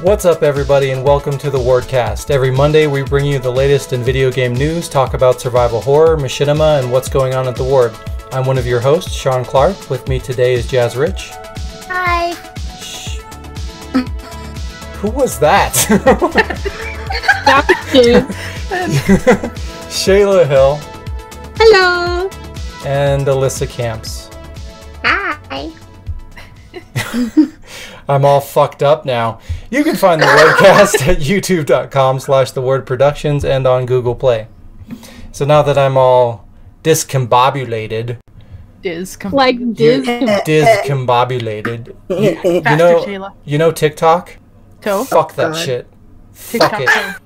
What's up, everybody, and welcome to the Wordcast. Every Monday, we bring you the latest in video game news, talk about survival horror, machinima, and what's going on at the Word. I'm one of your hosts, Shaun Clark. With me today is Jazz Rich. Hi. Shh. Who was that? That was you. Shayla Hill. Hello. And Alyssa Camps. Hi. I'm all fucked up now. You can find the Wordcast at youtube.com/thewordproductions and on Google Play. So now that I'm all discombobulated. Discombobulated. You know TikTok? Fuck that shit. TikTok Fuck it.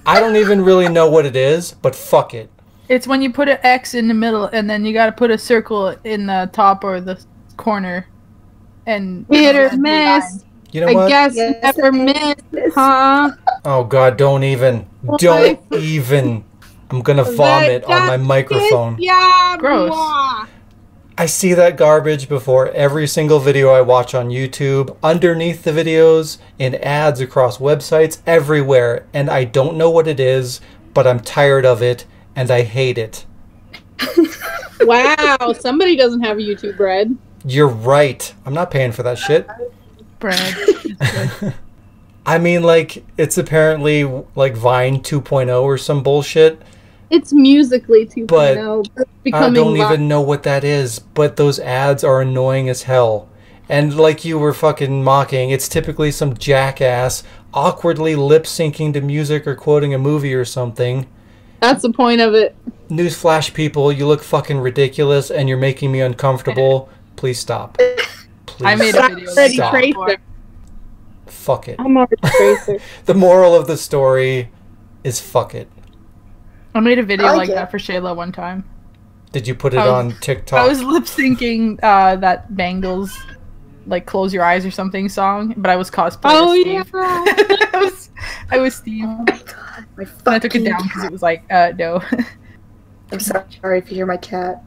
I don't even really know what it is, but fuck it. It's when you put an X in the middle and then you gotta put a circle in the top or the corner. And hit or miss. You know what? I guess never miss, huh? Oh god, don't even. Don't even. I'm gonna vomit on my microphone. Yeah, gross. I see that garbage before every single video I watch on YouTube, underneath the videos, in ads across websites, everywhere, and I don't know what it is, but I'm tired of it, and I hate it. Wow, somebody doesn't have YouTube bread. You're right. I'm not paying for that shit. Bread. I mean, like, it's apparently like Vine 2.0 or some bullshit. It's Musically 2.0. But I don't even know what that is. But those ads are annoying as hell. And like you were fucking mocking, it's typically some jackass awkwardly lip-syncing to music or quoting a movie or something. That's the point of it. Newsflash, people, you look fucking ridiculous and you're making me uncomfortable. Please stop. Please I made a video. stop. Fuck it. I'm already tracer. The moral of the story is fuck it. I made a video like that for Shayla one time. Did you put it on TikTok? I was lip syncing that Bangles, like "Close Your Eyes" or something song, but I was cosplaying as Steve. Yeah. I was Steve. Oh my god, my fucking And I took it down because it was like, no. I'm sorry if you hear my cat.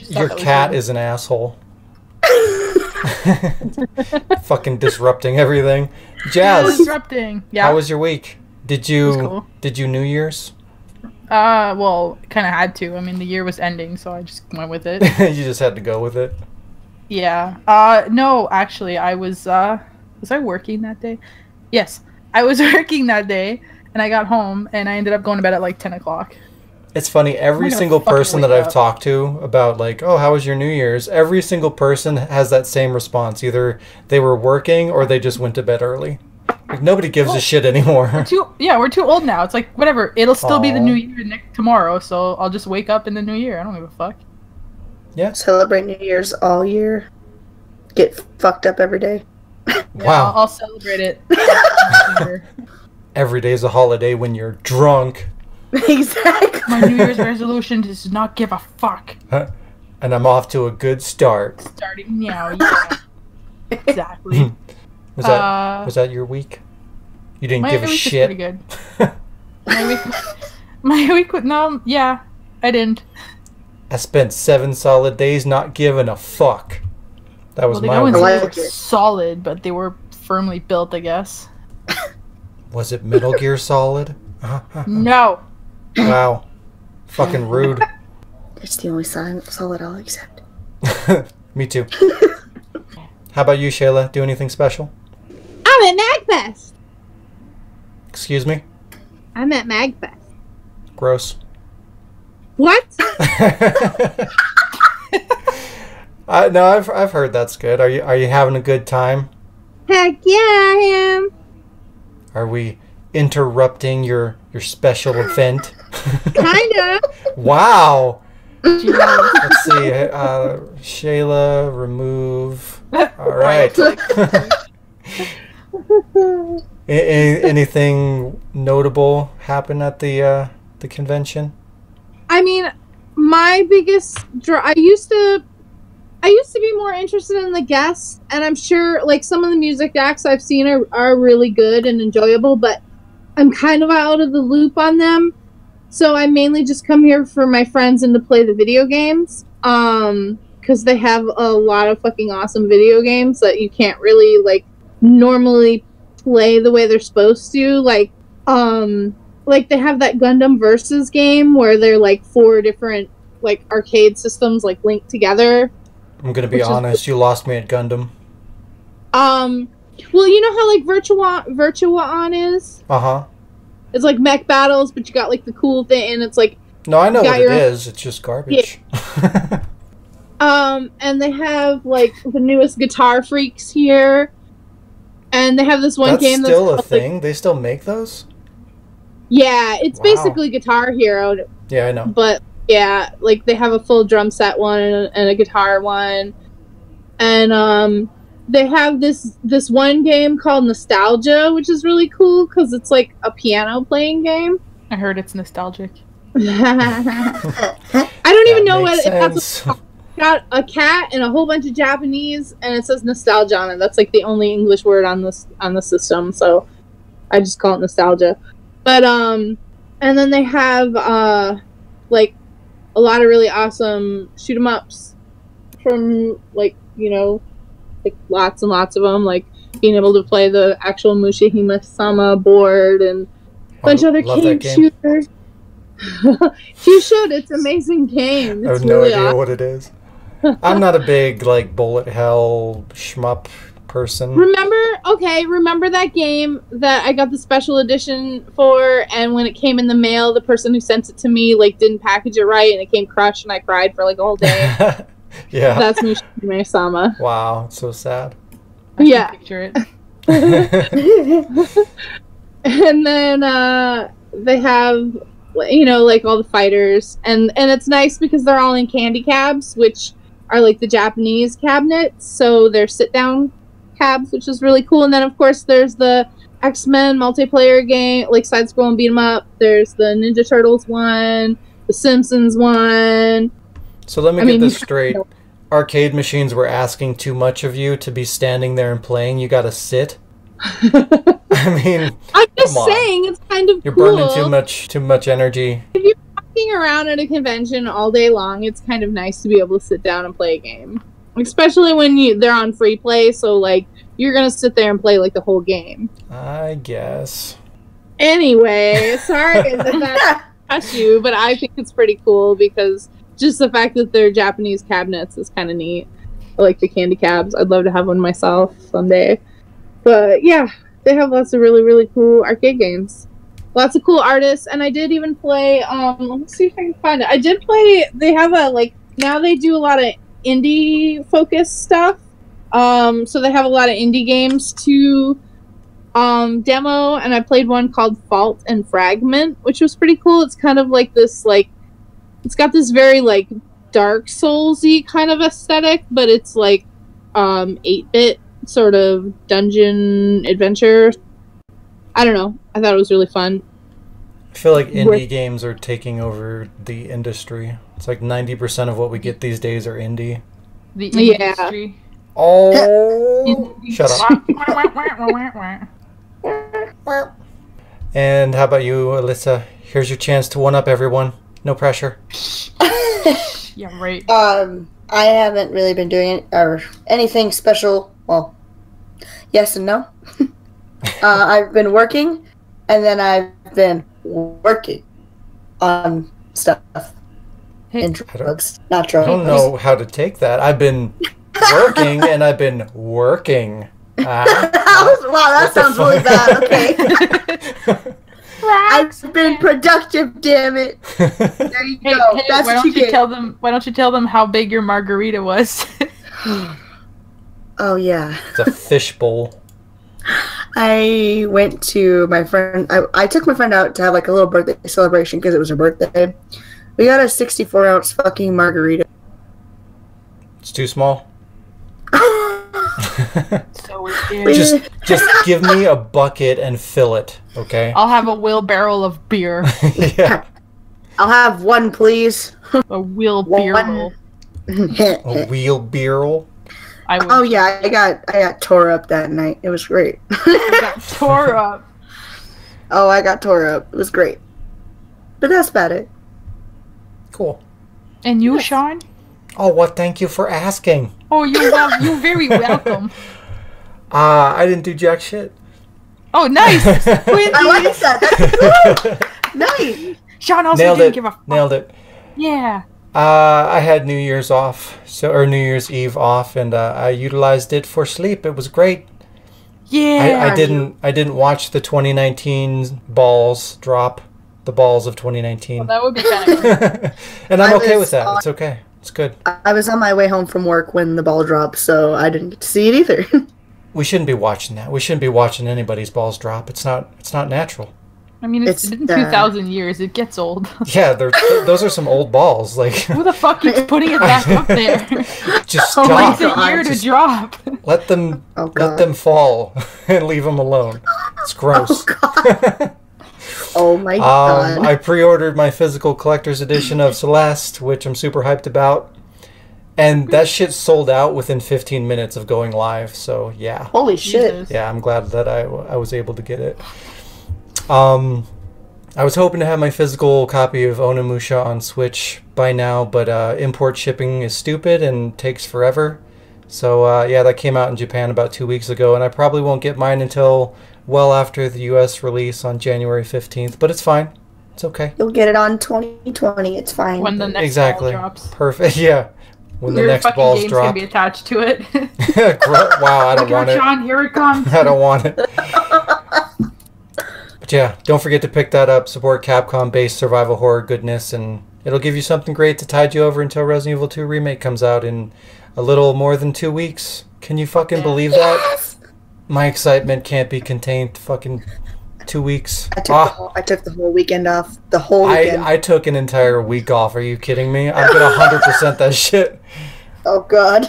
Your cat is an asshole. Fucking disrupting everything. Jazz, Disrupting. Yeah. how was your week? Did you New Year's? Well, kind of had to. I mean, the year was ending, so I just went with it. You just had to go with it. Yeah. No, actually, I was I working that day? Yes, I was working that day, and I got home, and I ended up going to bed at like 10 o'clock. It's funny, every single person that I've talked to about like, oh, how was your New Year's? Every single person has that same response. Either they were working or they just went to bed early. Like, nobody gives a shit anymore. We're too old now. It's like, whatever. It'll still be the new year tomorrow, so I'll just wake up in the new year. I don't give a fuck. Yeah. Celebrate New Year's all year. Get fucked up every day. Wow. I'll celebrate it. Every day's a holiday when you're drunk. Exactly. My New Year's resolution is to not give a fuck. And I'm off to a good start. Starting now, yeah. Exactly. Was that your week? You didn't give a shit. My week was pretty good. my week was yeah, I didn't. I spent 7 solid days not giving a fuck. That was my week. They weren't solid, but they were firmly built, I guess. Was it Metal Gear Solid? No. Wow. Fucking rude. It's the only solid I'll accept. Me too. How about you, Shayla? Do anything special? I'm at MagFest. Excuse me? I'm at MagFest. Gross. What? No, I've heard that's good. Are you having a good time? Heck yeah, I am. Are we interrupting your special event? Kinda. Wow. Let's see. Shayla, remove. All right. Anything notable happen at the convention? I mean, my biggest I used to be more interested in the guests, and I'm sure like some of the music acts I've seen are really good and enjoyable, but I'm kind of out of the loop on them. So I mainly just come here for my friends and to play the video games. Because they have a lot of fucking awesome video games that you can't really, like, normally play the way they're supposed to. Like they have that Gundam Versus game where they're like 4 different like arcade systems like linked together. I'm gonna be honest, you lost me at Gundam. Well, you know how like Virtua is? Uh-huh. It's like mech battles, but you got like the cool thing, and it's like No, I know what it is. It's just garbage. Yeah. And they have like the newest Guitar Freaks here, and they have this one game that's still a thing. They still make those. Yeah, it's basically Guitar Hero. Yeah, I know. But yeah, like they have a full drum set one and a guitar one, and they have this one game called Nostalgia, which is really cool because it's like a piano playing game. I heard it's nostalgic. I don't even know what it's got a cat and a whole bunch of Japanese, and it says nostalgia on it. That's like the only English word on the system, so I just call it Nostalgia. But and then they have like a lot of really awesome shoot 'em ups from like, you know, like lots and lots of them, like being able to play the actual Mushihima-sama board and a bunch of other game shooters. You should. It's an amazing game. It's I have no idea what it is. I'm not a big like bullet hell shmup person. Remember that game that I got the special edition for, and when it came in the mail, the person who sent it to me like didn't package it right, and it came crushed, and I cried for like a whole day. Yeah, that's Mushihime-sama. Wow, it's so sad. I can picture it. And then they have, you know, like all the fighters, and it's nice because they're all in candy cabs, which are like the Japanese cabinets, so they're sit-down cabs, which is really cool. And then of course there's the X-Men multiplayer game, like side-scroll and beat 'em up. There's the Ninja Turtles one, the Simpsons one. So let me get this straight. Arcade machines were asking too much of you to be standing there and playing. You gotta sit. I mean, I'm just saying, it's kind of You're cool. burning too much energy. If you're walking around at a convention all day long, it's kind of nice to be able to sit down and play a game. Especially when they're on free play, so like you're gonna sit there and play like the whole game. I guess. Anyway, sorry that touched you, but I think it's pretty cool because just the fact that they're Japanese cabinets is kind of neat. I like the candy cabs. I'd love to have one myself someday. But yeah, they have lots of really, really cool arcade games. Lots of cool artists, and I did even play, let's see if I can find it. I did play, they have now they do a lot of indie-focused stuff. So they have a lot of indie games to demo, and I played one called Fault and Fragment, which was pretty cool. It's kind of like this, like, it's got this very, like, Dark Souls-y kind of aesthetic, but it's, like, 8-bit sort of dungeon adventure. I don't know. I thought it was really fun. I feel like indie games are taking over the industry. It's like 90% of what we get these days are indie. The industry. Oh, shut up. And how about you, Alyssa? Here's your chance to one-up everyone. No pressure. Yeah, right. I haven't really been doing anything special. Well, yes and no. I've been working, and then I've been working on stuff. And drugs, not drugs. I don't know how to take that. I've been working, and I've been working. Wow, that sounds really bad. Okay. I've been productive, damn it. There you go. That's why what you get. Why don't you tell them how big your margarita was? Oh yeah. It's a fishbowl. I went to my friend. I took my friend out to have like a little birthday celebration because it was her birthday. We got a 64-ounce fucking margarita. It's too small. So weird. Just give me a bucket and fill it, okay? I'll have a wheelbarrow of beer. Yeah. I'll have one, please. A wheelbarrow. A wheelbarrow. Oh yeah, I got tore up that night. It was great. I got tore up. Oh, I got tore up. It was great. But that's about it. Cool. And you, Shaun? Oh, well, thank you for asking. Oh, you're very welcome. I didn't do jack shit. Oh, nice. I like that. That's good. Nice. Shaun also Nailed didn't it. give a fuck. Nailed it. Yeah. I had New Year's off, or New Year's Eve off, and I utilized it for sleep. It was great. Yeah. I didn't watch the 2019 balls drop, the balls of 2019. That would be kind of cool. And I'm I okay was with that. on- It's okay. It's good. I was on my way home from work when the ball dropped, so I didn't get to see it either. We shouldn't be watching that. We shouldn't be watching anybody's balls drop. It's not natural. I mean, it's been 2,000 years. It gets old. Yeah, those are some old balls. Like, Who the fuck keeps putting it back up there? just Oh my stop. Takes a year to Just drop. let them Oh, let God. them fall and leave them alone. It's gross. Oh my god. I pre-ordered my physical collector's edition of Celeste, which I'm super hyped about. And that shit sold out within 15 minutes of going live. So, yeah. Holy shit. Jesus. Yeah, I'm glad that I was able to get it. I was hoping to have my physical copy of Onimusha on Switch by now, but import shipping is stupid and takes forever. So, yeah, that came out in Japan about 2 weeks ago, and I probably won't get mine until well after the US release on January 15th, but it's fine. It's okay. You'll get it on 2020. It's fine. When the next Exactly. ball drops. Perfect. Yeah. When the Your next fucking balls game's drop. gonna be attached to it. Wow, I don't Look want out, it. Shaun, here it comes. I don't want it. But yeah, don't forget to pick that up. Support Capcom-based survival horror goodness, and it'll give you something great to tide you over until Resident Evil 2 Remake comes out in a little more than 2 weeks. Can you fucking believe that? My excitement can't be contained. Fucking 2 weeks. I took the whole weekend off. The whole weekend. I took an entire week off. Are you kidding me? I'm gonna 100% that shit. Oh god.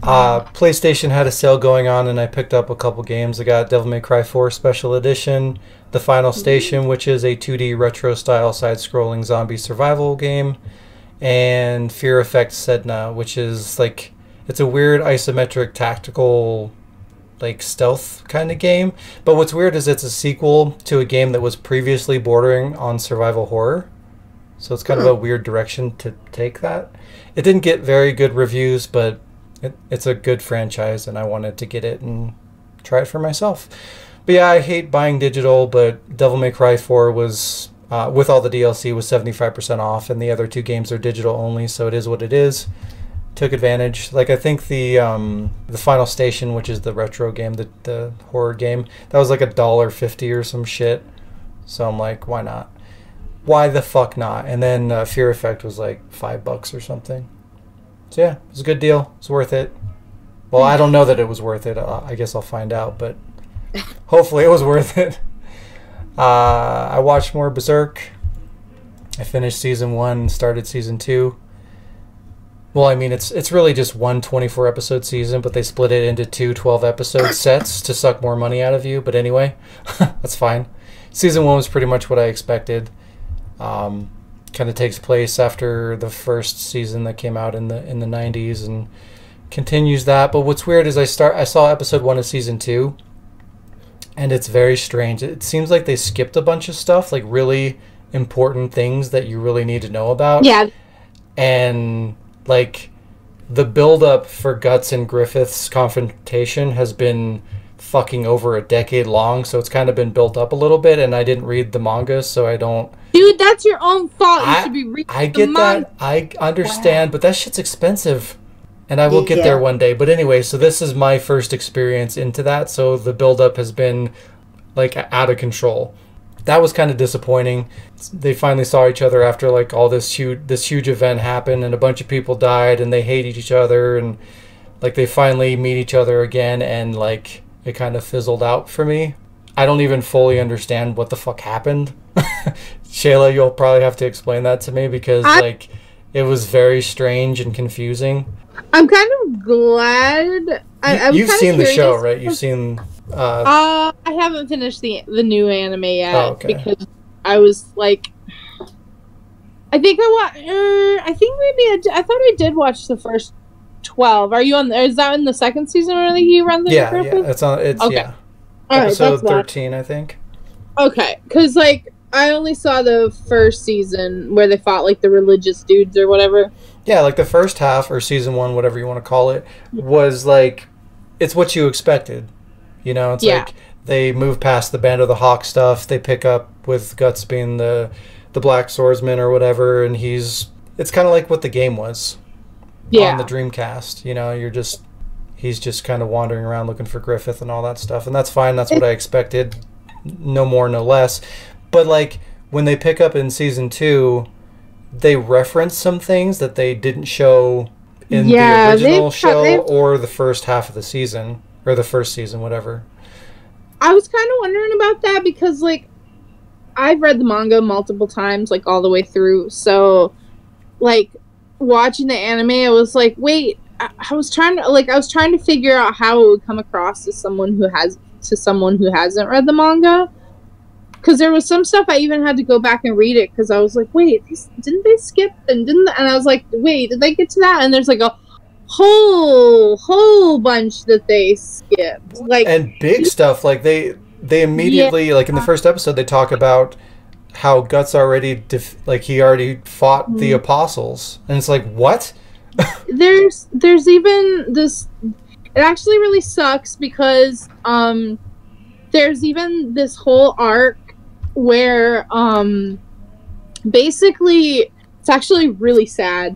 PlayStation had a sale going on, and I picked up a couple games. I got Devil May Cry 4 Special Edition, The Final Station, which is a 2D retro-style side-scrolling zombie survival game, and Fear Effect Sedna, which is like, it's a weird isometric tactical like stealth kind of game. But what's weird is it's a sequel to a game that was previously bordering on survival horror. So it's kind of a weird direction to take that. It didn't get very good reviews, but it's a good franchise, and I wanted to get it and try it for myself. But yeah, I hate buying digital, but Devil May Cry 4 was, with all the DLC, was 75% off, and the other two games are digital only, so it is what it is. Took advantage. Like, I think the Final Station, which is the retro game, the horror game, that was like $1.50 or some shit. So I'm like, why not? Why the fuck not? And then Fear Effect was like $5 or something. So yeah, it was a good deal. It's worth it. Well, I don't know that it was worth it. I guess I'll find out, but hopefully it was worth it. I watched more Berserk. I finished season 1, started season 2. Well, I mean, it's really just one 24-episode season, but they split it into two 12-episode sets to suck more money out of you. But anyway, that's fine. Season 1 was pretty much what I expected. Kind of takes place after the first season that came out in the 90s and continues that. But what's weird is I saw episode 1 of season 2, and it's very strange. It seems like they skipped a bunch of stuff, like really important things that you really need to know about. Yeah. And like the build up for Guts and Griffith's confrontation has been fucking over a decade long, so it's kind of been built up a little bit, and I didn't read the manga, so I don't. Dude, that's your own fault. You should be reading I the get manga. that. I understand, but that shit's expensive. And I will get there one day. But anyway, so this is my first experience into that, so the build up has been like out of control. That was kind of disappointing. They finally saw each other after like all this huge event happened, and a bunch of people died, and they hated each other, and like they finally meet each other again, and like it kind of fizzled out for me. I don't even fully understand what the fuck happened. Shayla, you'll probably have to explain that to me, because like it was very strange and confusing. I'm kind of glad. You've seen the show, right? You've seen. I haven't finished the new anime yet. Oh, okay. Because I was like, I think I think maybe I thought I did watch the first 12. Are you on? Is that in the second season where you run the? Yeah, it's on. It's okay. Yeah. All right, Episode that's 13, I think. Okay, because like I only saw the first season where they fought like the religious dudes or whatever. Yeah, like the first half, or season 1, whatever you want to call it, was like, it's what you expected. You know, it's Yeah. like they move past the Band of the Hawk stuff. They pick up with Guts being the Black Swordsman or whatever, and it's kind of like what the game was on the Dreamcast. You know, he's just kind of wandering around looking for Griffith and all that stuff, and that's fine. That's what I expected, no more, no less. But like when they pick up in season 2, they reference some things that they didn't show in the original show or the first half of the season, or the first season, whatever. I was kind of wondering about that because, like, I've read the manga multiple times, like, all the way through. So, like, watching the anime, I was like, wait, I was trying to figure out how it would come across to someone who hasn't read the manga. Because there was some stuff I even had to go back and read it because I was like, wait, didn't they skip? And I was like, wait, did they get to that? And there's like a whole bunch that they skipped. Like, and big stuff. Like they immediately, like in the first episode, they talk about how Guts already he already fought the apostles, and it's like, what? there's even this. It actually really sucks because there's even this whole arc where basically it's actually really sad.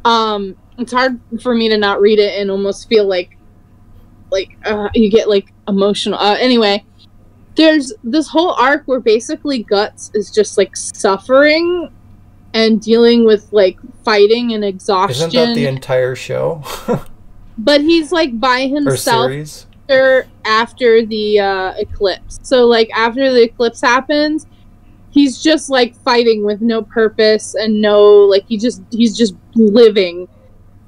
It's hard for me to not read it and almost feel like you get like emotional. Anyway, there's this whole arc where basically Guts is just like suffering and dealing with like fighting and exhaustion. Isn't that the entire show? But he's like by himself series? after the eclipse. So like after the eclipse happens, he's just like fighting with no purpose and no like he's just living.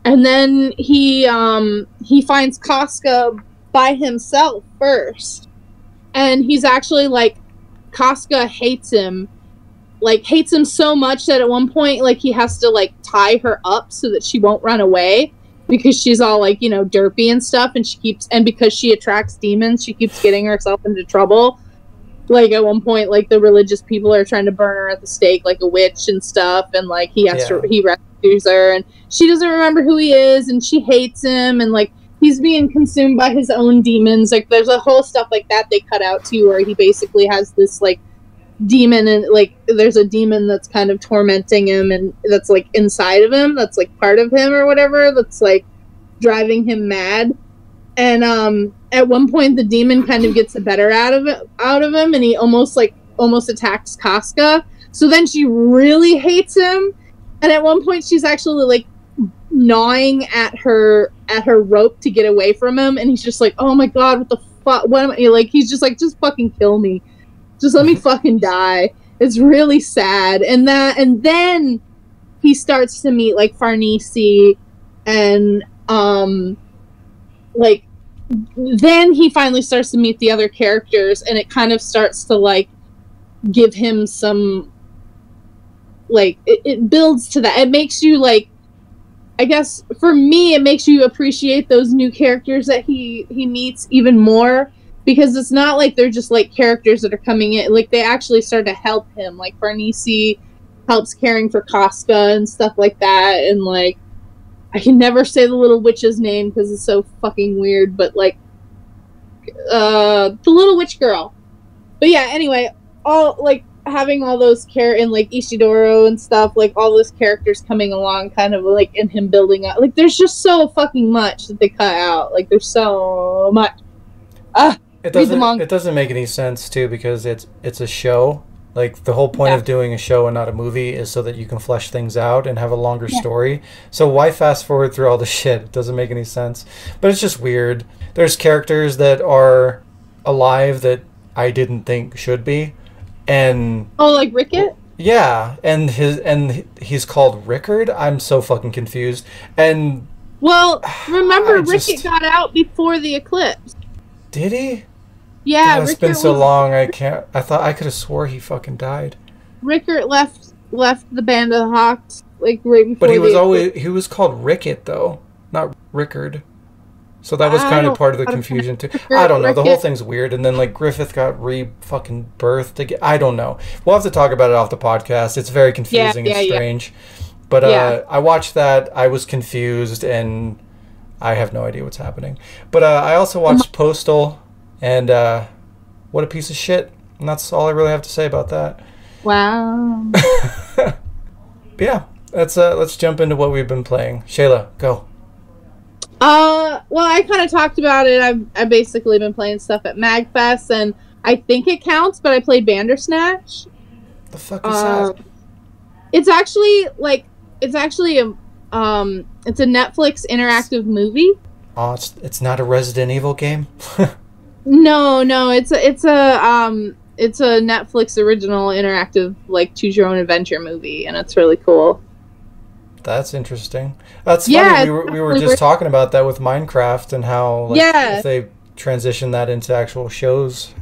And then he finds Casca by himself first. And he's actually like, Casca hates him so much that at one point like he has to like tie her up so that she won't run away because she's all like, you know, derpy and stuff, and because she attracts demons, she keeps getting herself into trouble. Like at one point, like the religious people are trying to burn her at the stake like a witch and stuff, and like he rescues her, and she doesn't remember who he is, and she hates him, and like he's being consumed by his own demons. Like there's a whole stuff like that they cut out too, where he basically has this like demon, and like there's a demon that's kind of tormenting him, and that's like inside of him, that's like part of him or whatever, that's like driving him mad. And at one point the demon kind of gets the better out of him, and he almost attacks Casca. So then she really hates him, and at one point she's actually like gnawing at her rope to get away from him, and he's just like, oh my god, what the fuck, what am I, like, he's just like, just fucking kill me, just let me fucking die. It's really sad. And then he starts to meet like Farnese, and like then he finally starts to meet the other characters, and it kind of starts to like give him some like it builds to that. It makes you like, I guess for me it makes you appreciate those new characters that he meets even more, because it's not like they're just like characters that are coming in, like they actually start to help him. Like Farnese helps caring for Casca and stuff like that, and like I can never say the little witch's name because it's so fucking weird, but like the little witch girl. But yeah, anyway, all like having all those and like Ishidoro and stuff, like all those characters coming along, kind of like, and him building up. Like there's just so fucking much that they cut out. Like there's so much. It doesn't make any sense too, because it's a show. Like the whole point of doing a show and not a movie is so that you can flesh things out and have a longer story. So why fast forward through all the shit? It doesn't make any sense. But it's just weird. There's characters that are alive that I didn't think should be, and like Rickett. Yeah, and he's called Rickard. I'm so fucking confused. And well, remember Rickett got out before the eclipse. Did he? Yeah, God, it's been so long. I thought I could have swore he fucking died. Rickard left the Band of the Hawks like right before. But he was called Rickett though, not Rickard. So that was kind of part of the confusion too. I don't know. The whole thing's weird. And then like Griffith got fucking birthed again. I don't know. We'll have to talk about it off the podcast. It's very confusing and strange. But I watched that. I was confused and I have no idea what's happening. But I also watched Postal And what a piece of shit. And that's all I really have to say about that. Wow. But yeah, let's jump into what we've been playing. Shayla, go. Well, I kind of talked about it. I've basically been playing stuff at MagFest, and I think it counts, but I played Bandersnatch. The fuck is that? It's actually it's a Netflix interactive movie. Oh, it's not a Resident Evil game. No, it's a Netflix original interactive choose your own adventure movie, and it's really cool. That's interesting. That's funny. We were just talking about that with Minecraft and how if they transition that into actual shows.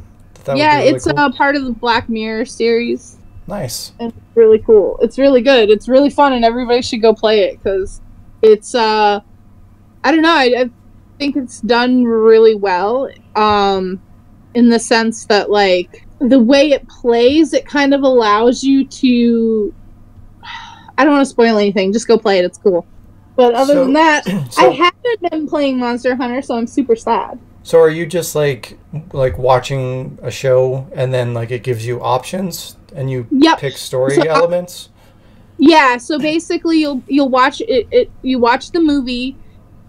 That would be really it's cool. part of the Black Mirror series. Nice. And it's really cool. It's really good. It's really fun, and everybody should go play it because it's I don't know. I think it's done really well. In the sense that the way it plays, it kind of allows you to. I don't want to spoil anything. Just go play it. It's cool. But other than that, I haven't been playing Monster Hunter, so I'm super sad. So are you just like watching a show and then it gives you options and you pick story elements? Yeah. So basically, you'll watch it. You watch the movie,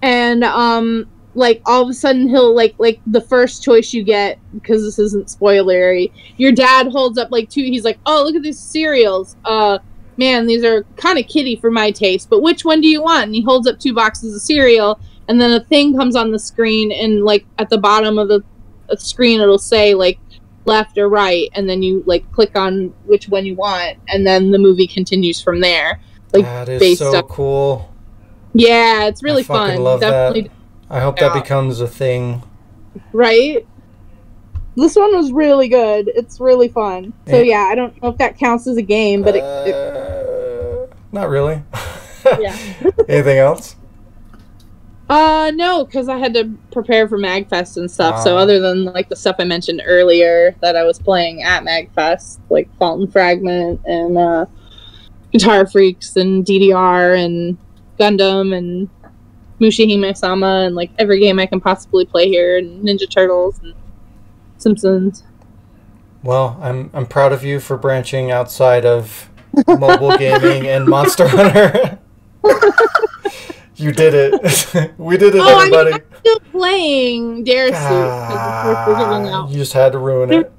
and all of a sudden he'll the first choice you get, because this isn't spoilery. Your dad holds up two. He's like, "Oh, look at these cereals. Man, these are kind of kiddie for my taste, but which one do you want?" And he holds up 2 boxes of cereal, and then a thing comes on the screen, and at the bottom of the screen it'll say left or right, and then you click on which one you want, and then the movie continues from there. That is so cool. Yeah, it's really fun. I love that. I hope that becomes a thing. Right? This one was really good. It's really fun. So yeah, I don't know if that counts as a game, but not really. Yeah. Anything else? No, because I had to prepare for MagFest and stuff. So other than the stuff I mentioned earlier that I was playing at MagFest, Fault and Fragment and Guitar Freaks and DDR and Gundam and Mushihime-sama and every game I can possibly play here, and Ninja Turtles and Simpsons. Well, I'm proud of you for branching outside of mobile gaming and Monster Hunter. You did it. We did it, everybody. I'm still playing Dare Suit because we're giving out. You just had to ruin it.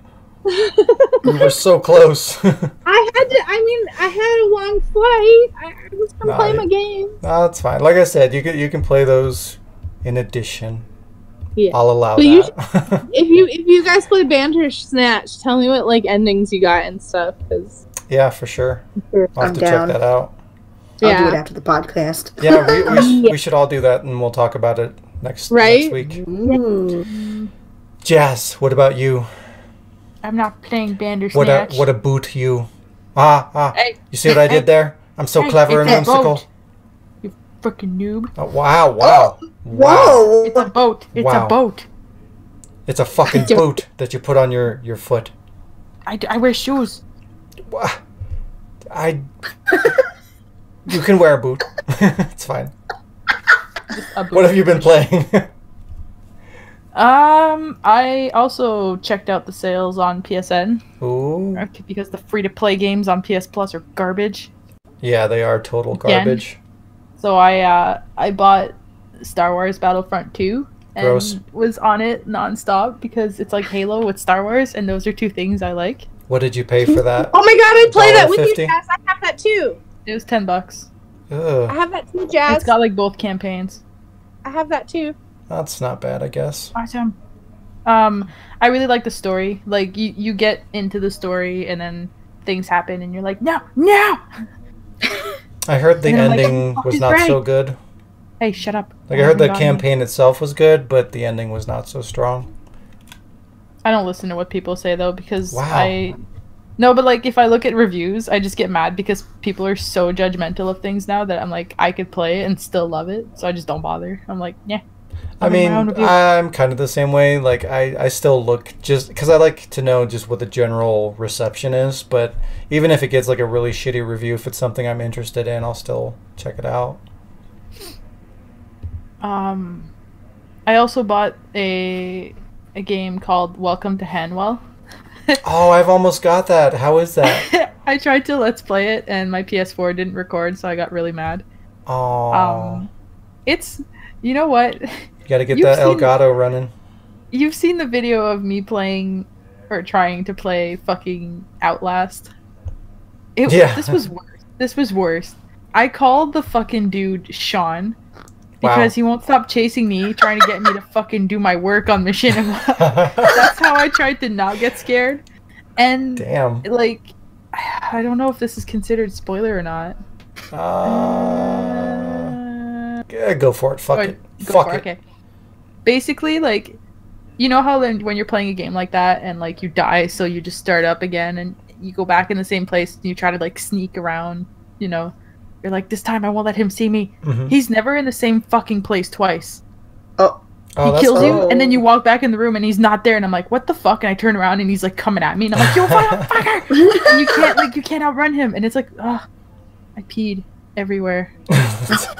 We were so close. I had a long flight. I was gonna play my game. No, that's fine. Like I said, you can play those in addition. Yeah. I'll allow that. If you guys play Bandersnatch, tell me what endings you got and stuff. Yeah, for sure. I'll have to check that out. I'll do it after the podcast. Yeah, we should all do that, and we'll talk about it next week. Ooh. Jazz, what about you? I'm not playing Bandersnatch. What a boot you. Hey, you see what I did there? I'm so clever and whimsical. You freaking noob. Oh, wow. Whoa! It's a boat. It's a boat. It's a fucking boot that you put on your foot. I wear shoes. You can wear a boot. It's fine. What have you been playing? I also checked out the sales on PSN. Ooh. Because the free-to-play games on PS Plus are garbage. Yeah, they are total garbage. So I bought Star Wars Battlefront 2 and was on it nonstop because it's like Halo with Star Wars, and those are 2 things I like. What did you pay for that? Oh my god, I play that with you, Jazz. I have that too. It was $10. Ugh. I have that too, Jazz. It's got both campaigns. I have that too. That's not bad, I guess. Awesome. I really like the story. You get into the story and then things happen and you're like, no! I heard the ending was not so good. Hey, shut up. I heard the campaign itself was good, but the ending was not so strong. I don't listen to what people say though because No, but if I look at reviews, I just get mad because people are so judgmental of things now that I'm like, I could play it and still love it, so I just don't bother. I'm like, yeah. I mean, I'm kind of the same way. I still look just because I like to know just what the general reception is. But even if it gets a really shitty review, if it's something I'm interested in, I'll still check it out. I also bought a a game called Welcome to Hanwell. Oh, I've almost got that. How is that? I tried to Let's Play it, and my PS4 didn't record, so I got really mad. Oh. It's... You know what? You gotta get that Elgato running. You've seen the video of me playing, or trying to play fucking Outlast. This was worse. This was worse. I called the fucking dude Shaun because he won't stop chasing me, trying to get me to fucking do my work on machinima. That's how I tried to not get scared. And damn, like, I don't know if this is considered spoiler or not. Yeah, go for it. Fuck it. Fuck it. Okay. Basically, like, you know how when you're playing a game like that and like you die, so you just start up again and you go back in the same place and you try to like sneak around, you know, you're like, this time I won't let him see me. He's never in the same fucking place twice. He kills you and then you walk back in the room and he's not there and I'm like, what the fuck? And I turn around and he's like coming at me and I'm like, yo, fucker! And you can't outrun him. And it's like, I peed everywhere.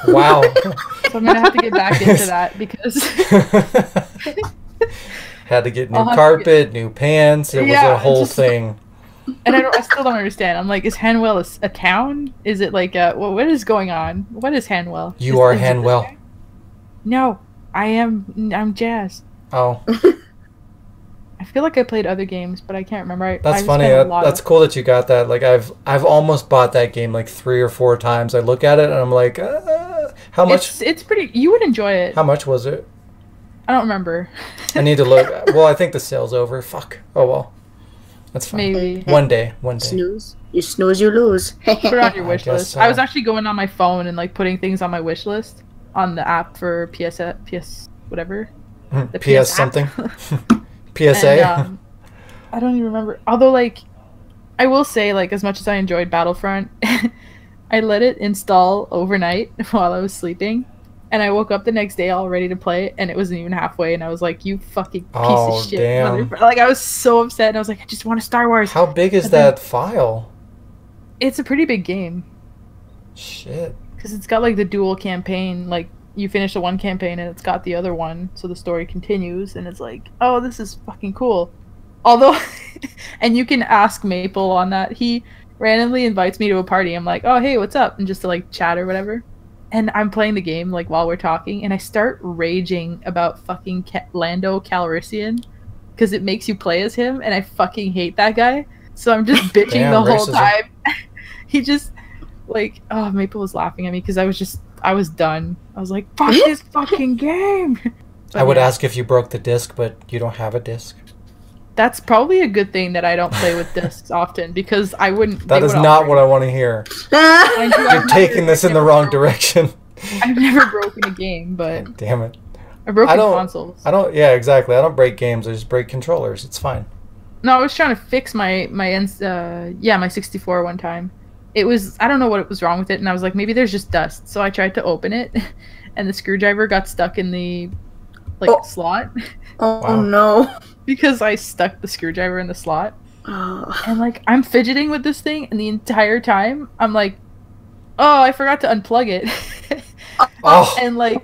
Wow. So I'm gonna have to get back into that because had to get new carpet, new pants. It was a whole thing. And I still don't understand. I'm like, is Hanwell a town? Is it like what is going on? What is Hanwell? You are Hanwell. No, I'm Jazz. Oh. I feel like I played other games, but I can't remember. That's funny. That's cool that you got that. Like I've almost bought that game like 3 or 4 times. I look at it and I'm like, how much? It's pretty. You would enjoy it. How much was it? I don't remember. I need to look. Well, I think the sale's over. Fuck. Oh well. That's fine. Maybe. One day. Snooze. You snooze, you lose. Put it on your wish list. So. I was actually going on my phone and like putting things on my wish list on the app for PS whatever. The PS something. PSA. And, I don't even remember. Although, like, I will say, like, as much as I enjoyed Battlefront, I let it install overnight while I was sleeping, and I woke up the next day all ready to play, and it wasn't even halfway, and I was like, "You fucking piece of shit!" Damn. Like, I was so upset, and I was like, "I just want a Star Wars." How big is that file? It's a pretty big game. Shit. Because it's got like the dual campaign, like. You finish the one campaign and it's got the other one, so the story continues, and it's like, oh, this is fucking cool. Although, and you can ask Maple on that. He randomly invites me to a party. I'm like, oh, hey, what's up? And just to like chat or whatever. And I'm playing the game like while we're talking, and I start raging about fucking Lando Calrissian because it makes you play as him, and I fucking hate that guy. So I'm just bitching the whole time. He just like, oh, Maple was laughing at me because I was done. I was like, fuck this fucking game. But I would ask if you broke the disc, but you don't have a disc. That's probably a good thing that I don't play with discs often because I wouldn't. That is not what I want to hear. You're taking this in the wrong direction. I've never broken a game, but damn it, I've broken consoles. Yeah, exactly. I don't break games. I just break controllers. It's fine. No, I was trying to fix my 64 one time. It was, I don't know what was wrong with it, and I was like, maybe there's just dust. So I tried to open it, and the screwdriver got stuck in the slot. Oh wow. No! Because I stuck the screwdriver in the slot, and like I'm fidgeting with this thing, and the entire time I'm like, oh, I forgot to unplug it. And like,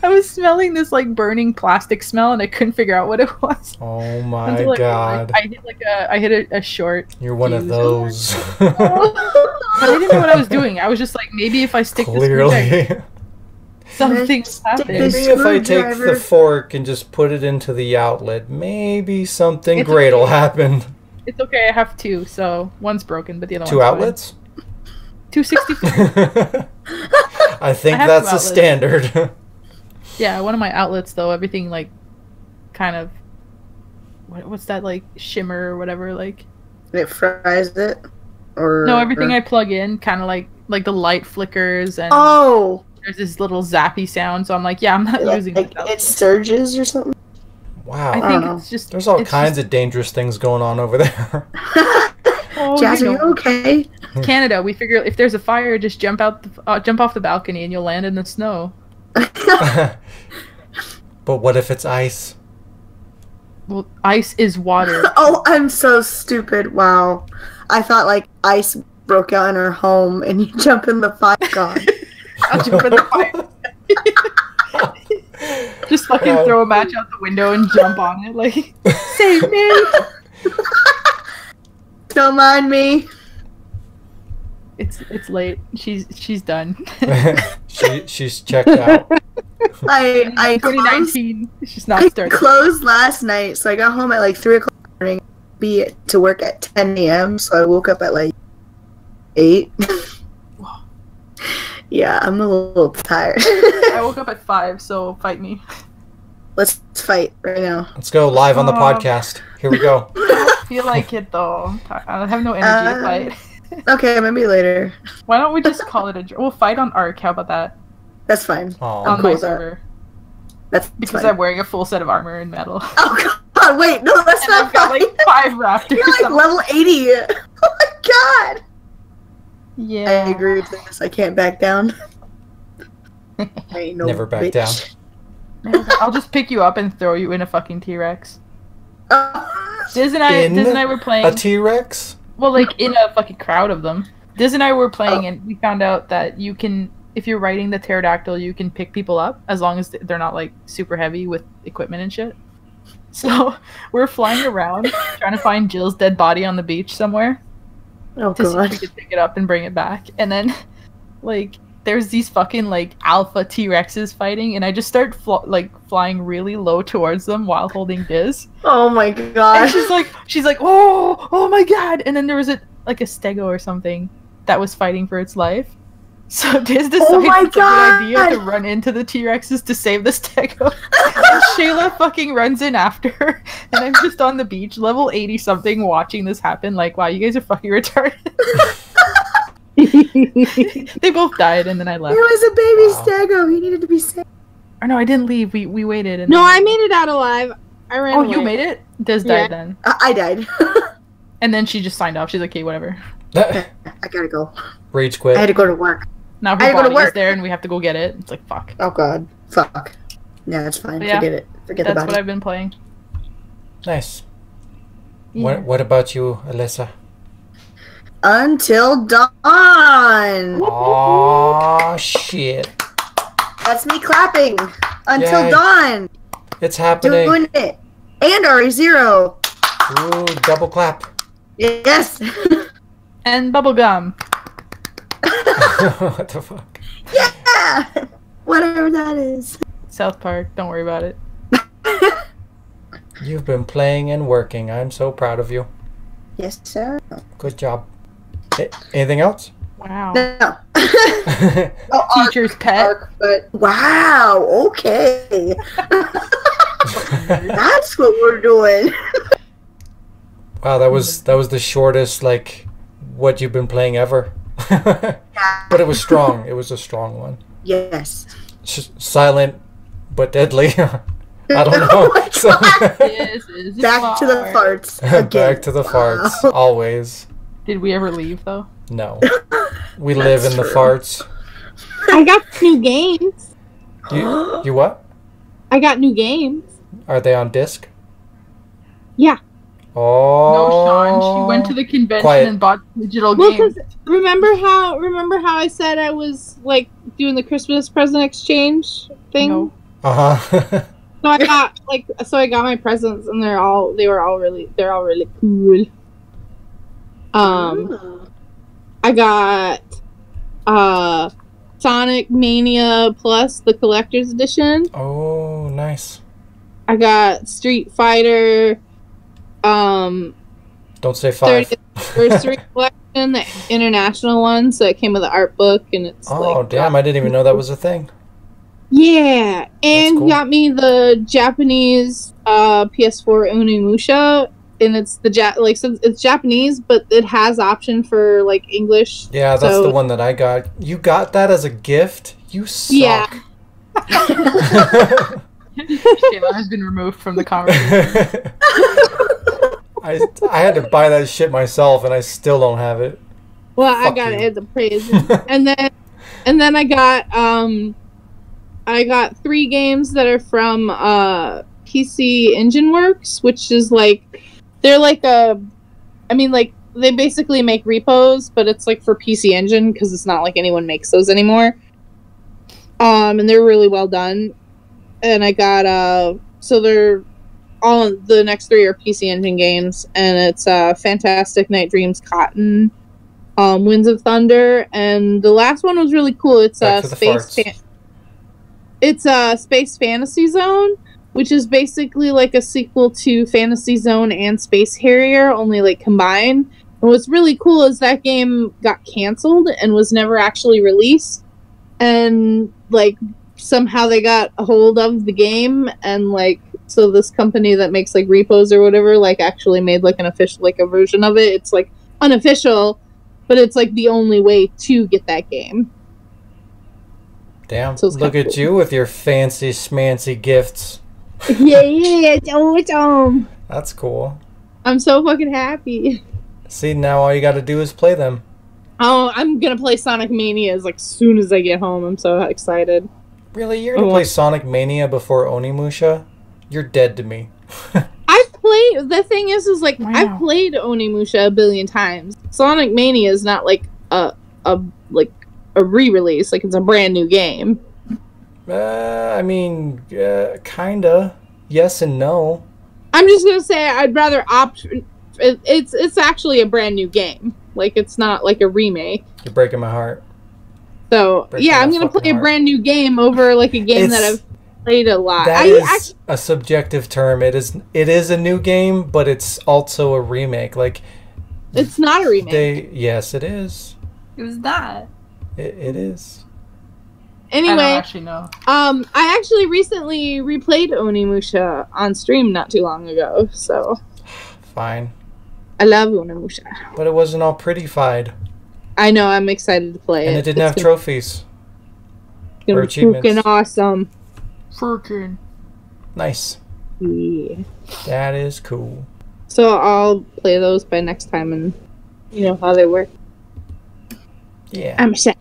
I was smelling this like burning plastic smell, and I couldn't figure out what it was. Oh my god! I hit a short. You're one of those. But I didn't know what I was doing. I was just like, maybe if I stick this screwdriver, something's happening. Maybe if I take the fork and just put it into the outlet, maybe something great will happen. It's okay. I have 2, so one's broken, but the other one's 2 outlets. 264. I think that's a standard. Yeah, one of my outlets though, everything like kind of what's that like shimmer or whatever like it fries it or no, everything I plug in kind of like the light flickers and there's this little zappy sound, so I'm like, yeah, I'm not using it surges or something. Wow. I think it's just there's all kinds of dangerous things going on over there. Jazz, are you okay? Canada, we figure if there's a fire, just jump off the balcony and you'll land in the snow. But what if it's ice? Well, ice is water. Oh, I'm so stupid. Wow. I thought like ice broke out in her home and you jump in the fire. God. I'll jump in the fire. Just fucking throw a match out the window and jump on it, like, save me! Don't mind me. It's late. She's done. she's checked out. I 2019. She's not I started. closed last night, so I got home at like 3 o'clock in the morning. Be to work at 10 a.m. So I woke up at like 8. Yeah, I'm a little tired. I woke up at 5, so fight me. Let's fight right now. Let's go live on the podcast. Here we go. I feel like it though. I have no energy to fight. Okay, maybe later. Why don't we just call it a draw? We'll fight on Arc. How about that? That's fine. Aw. On cool my with that. server. That's Because fine. I'm wearing a full set of armor and metal. Oh god, wait, no, that's And not I've got fine. like 5 raptors. You're like level 80. Oh my god. Yeah. I agree with this. I can't back down. I ain't no Never back bitch. down. I'll just pick you up and throw you in a fucking T-Rex. Diz and In I were playing. A T-Rex? Well, like in a fucking crowd of them. Diz and I were playing, and we found out that you can, if you're riding the pterodactyl, you can pick people up as long as they're not like super heavy with equipment and shit. So we're flying around trying to find Jill's dead body on the beach somewhere Oh to see if we god. could pick it up and bring it back. And then, like, there's these fucking like alpha T-Rexes fighting, and I just start flying really low towards them while holding Diz. Oh my And god. she's like, oh my god! And then there was a stego or something that was fighting for its life. So Diz decided Oh my it's a good idea to God! run into the T-Rexes to save the stego. And Shayla fucking runs in after her, and I'm just on the beach, level 80 something, watching this happen. Like, wow, you guys are fucking retarded. They both died, and then I left. It was a baby stego. He needed to be saved. Or no, I didn't leave. We waited. And No, then- I made it out alive. I ran Oh, away. you made it? Diz Yeah. died then. I died. And then she just signed off. She's like, okay, whatever. I gotta go. Rage I had quit. to go to work. Now I had her to go to body is work. there, and we have to go get it. It's like, fuck. Oh god. Fuck. Yeah, it's fine. But yeah, Forget it. Forget That's about what it. I've been playing. Nice. Yeah. What about you, Alyssa? Until dawn. Aw, shit. That's me clapping. Until Yay. dawn. It's happening. Doing it. And RE0. Ooh, double clap. Yes. And bubblegum. What the fuck? Yeah. Whatever that is. South Park. Don't worry about it. You've been playing and working. I'm so proud of you. Yes, sir. Good job. Anything else? Wow. No. Teacher's pet. Arc, but wow. Okay. That's what we're doing. Wow, that was the shortest, like, what you've been playing ever. But it was strong. It was a strong one. Yes. Silent, but deadly. I don't know. Oh my So- God. This is Back to the fart. farts. Again. Back to the farts. Wow. Always. Did we ever leave though? No. We live in the true. farts. I got new games. You what? I got new games. Are they on disc? Yeah. Oh. No, Shaun. She went to the convention Quiet. and bought digital Well, games. because remember how I said I was like doing the Christmas present exchange thing. No. Uh-huh. So I got I got my presents, and they're all really cool. I got Sonic Mania Plus, the collector's edition. Oh, nice. I got Street Fighter Don't say 5. 30th anniversary collection, the international one, so it came with an art book, and it's Oh, damn, I didn't even know that was a thing. Yeah, and cool. he got me the Japanese PS4 Onimusha, and it's so it's Japanese, but it has option for like English. Yeah, that's so- the one that I got. You got that as a gift? You suck. Yeah. Shayla has been removed from the conversation. I had to buy that shit myself, and I still don't have it. Well, I Fuck got you. it at the praise, and then I got 3 games that are from PC Engine Works, which is like they're like they basically make repos, but it's like for PC Engine because it's not like anyone makes those anymore. And they're really well done. and I got so they're all the next 3 are PC Engine games, and it's Fantastic Night Dreams, Cotton, Winds of Thunder, and the last one was really cool. It's Space Fantasy Zone, which is basically like a sequel to Fantasy Zone and Space Harrier, only like combined. And what's really cool is that game got canceled and was never actually released, and like somehow they got a hold of the game, and like so this company that makes like repos or whatever like actually made like an official like a version of it. It's like unofficial, but it's like the only way to get that game. Damn, so look at you with your fancy schmancy gifts. Yeah, That's cool. I'm so fucking happy. See, now all you gotta do is play them. Oh, I'm gonna play Sonic Mania as soon as I get home. I'm so excited. Really? You're gonna play Sonic Mania before Onimusha? You're dead to me. The thing is like, wow. I've played Onimusha a billion times. Sonic Mania is not like a re-release. Like, it's a brand new game. I mean, kinda. Yes and no. I'm just gonna say I'd rather opt. It's actually a brand new game. Like, it's not like a remake. You're breaking my heart. So yeah, I'm gonna play a brand new game over like a game that I've played a lot. That is a subjective term. It is a new game, but it's also a remake. Like, it's not a remake. Yes, it is. It was that. It is. Anyway, I don't actually know. I actually recently replayed Onimusha on stream not too long ago. So fine. I love Onimusha. But it wasn't all pretty-fied. I know, I'm excited to play it. And it didn't have trophies. It's gonna be freaking awesome. Freaking. Nice. Yeah. That is cool. So I'll play those by next time and you know how they work. Yeah. I'm set.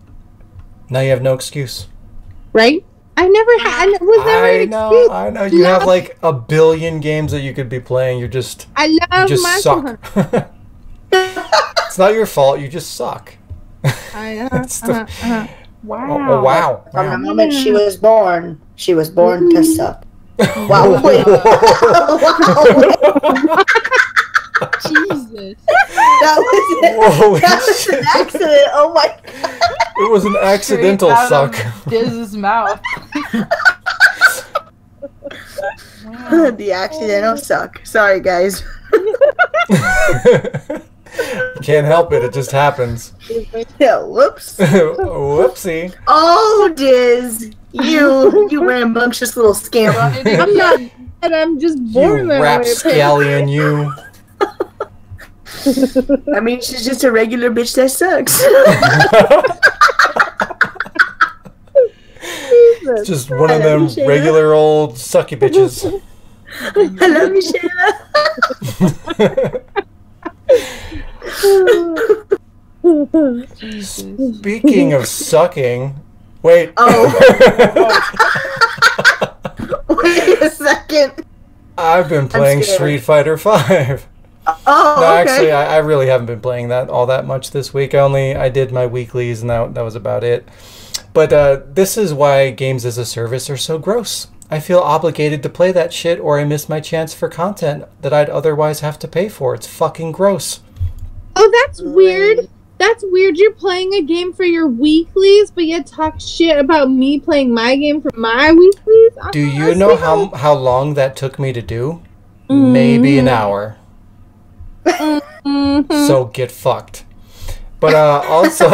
Now you have no excuse. Right? I never had an excuse. I know. You have like a billion games that you could be playing. You just suck. It's not your fault. You just suck. Wow. Oh, wow. From the moment she was born to suck. Wow. Wait. Jesus. That was an accident. Oh my god. It was an accidental suck. Diz's mouth. Wow. The accidental suck. Sorry, guys. Can't help it. It just happens. Yeah, whoops. Whoopsie. Oh, Diz. You rambunctious little scamp. I'm not. And I'm just born that way. Rapscallion, you. I mean, she's just a regular bitch that sucks. It's just one of them regular old sucky bitches. I love you, Shayla. Speaking of sucking, wait. Oh. Wait a second. I've been playing Street Fighter V. Oh, no, okay. actually, I really haven't been playing that all that much this week. I did my weeklies, and that was about it. But this is why games as a service are so gross. I feel obligated to play that shit, or I miss my chance for content that I'd otherwise have to pay for. It's fucking gross. Oh, that's weird. That's weird. You're playing a game for your weeklies, but you talk shit about me playing my game for my weeklies? Do you know how long that took me to do? Mm-hmm. Maybe an hour. Mm-hmm. So get fucked. But also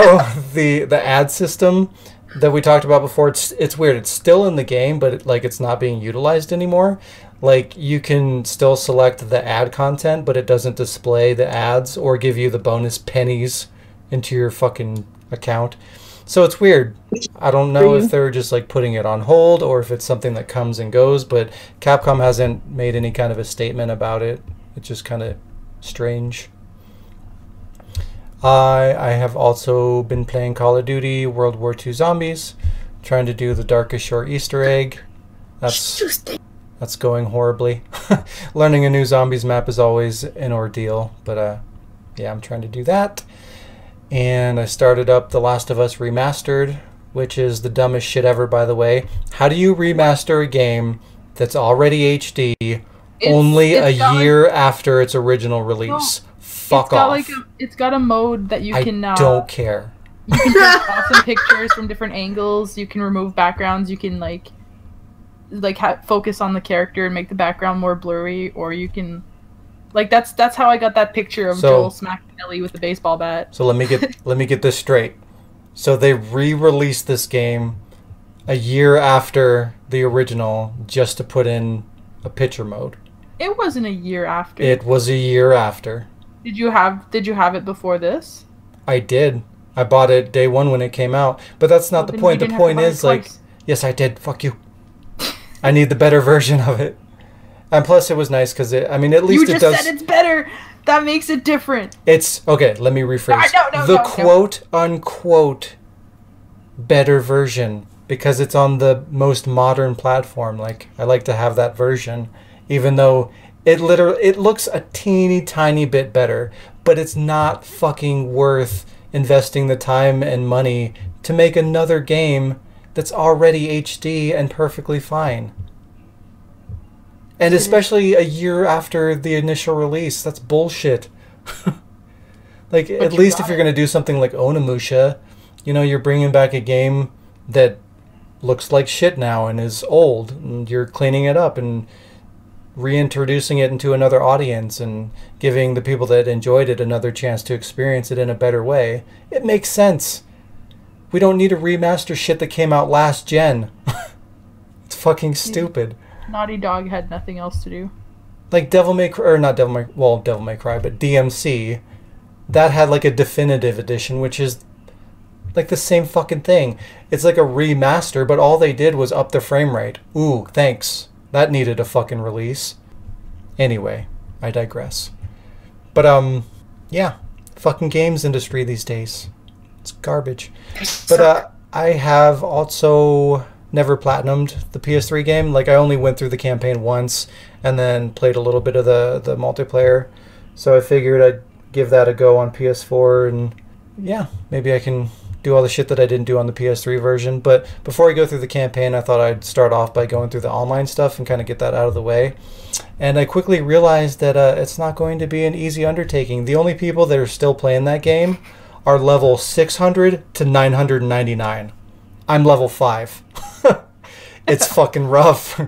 the ad system that we talked about before, it's weird. It's still in the game, but it's not being utilized anymore. Like, you can still select the ad content, but it doesn't display the ads or give you the bonus pennies into your fucking account. So it's weird. I don't know if they're just like putting it on hold or if it's something that comes and goes, but Capcom hasn't made any kind of a statement about it. It's just kind of strange. I have also been playing Call of Duty World War II Zombies, trying to do the Darkest Shore Easter egg. That's going horribly. Learning a new zombies map is always an ordeal, but yeah, I'm trying to do that. And I started up The Last of Us Remastered, which is the dumbest shit ever, by the way. How do you remaster a game that's already HD only a year after its original release? Fuck off. It's got a mode that you can... don't care. You can take awesome pictures from different angles. You can remove backgrounds. You can, focus on the character and make the background more blurry. Or you can... that's how I got that picture of Joel smacking Ellie with the baseball bat. So let me get this straight. So they re-released this game a year after the original just to put in a picture mode. It wasn't a year after. It was a year after. Did you have it before this? I did. I bought it day one when it came out. But that's not the point. The point is, yes, I did. Fuck you. I need the better version of it. And plus, it was nice because at least it does. You just said it's better. That makes it different. It's okay. Let me rephrase. The quote unquote better version, because it's on the most modern platform. I like to have that version, even though it looks a teeny tiny bit better, but it's not fucking worth investing the time and money to make another game that's already HD and perfectly fine. And especially a year after the initial release. That's bullshit. At least if you're going to do something like Onimusha, you're bringing back a game that looks like shit now and is old, and you're cleaning it up and reintroducing it into another audience and giving the people that enjoyed it another chance to experience it in a better way. It makes sense. We don't need to remaster shit that came out last gen. It's fucking stupid. Naughty Dog had nothing else to do. Devil May Cry, but DMC, that had a definitive edition, which is the same fucking thing. It's like a remaster, but all they did was up the frame rate. Ooh, thanks. That needed a fucking release. Anyway, I digress. But, yeah. Fucking games industry these days. It's garbage. But, I have also never platinumed the PS3 game. I only went through the campaign once and then played a little bit of the multiplayer. So I figured I'd give that a go on PS4, and yeah, maybe I can do all the shit that I didn't do on the PS3 version. But before I go through the campaign, I thought I'd start off by going through the online stuff and kind of get that out of the way. And I quickly realized that it's not going to be an easy undertaking. The only people that are still playing that game are level 600 to 999. I'm level 5. It's fucking rough.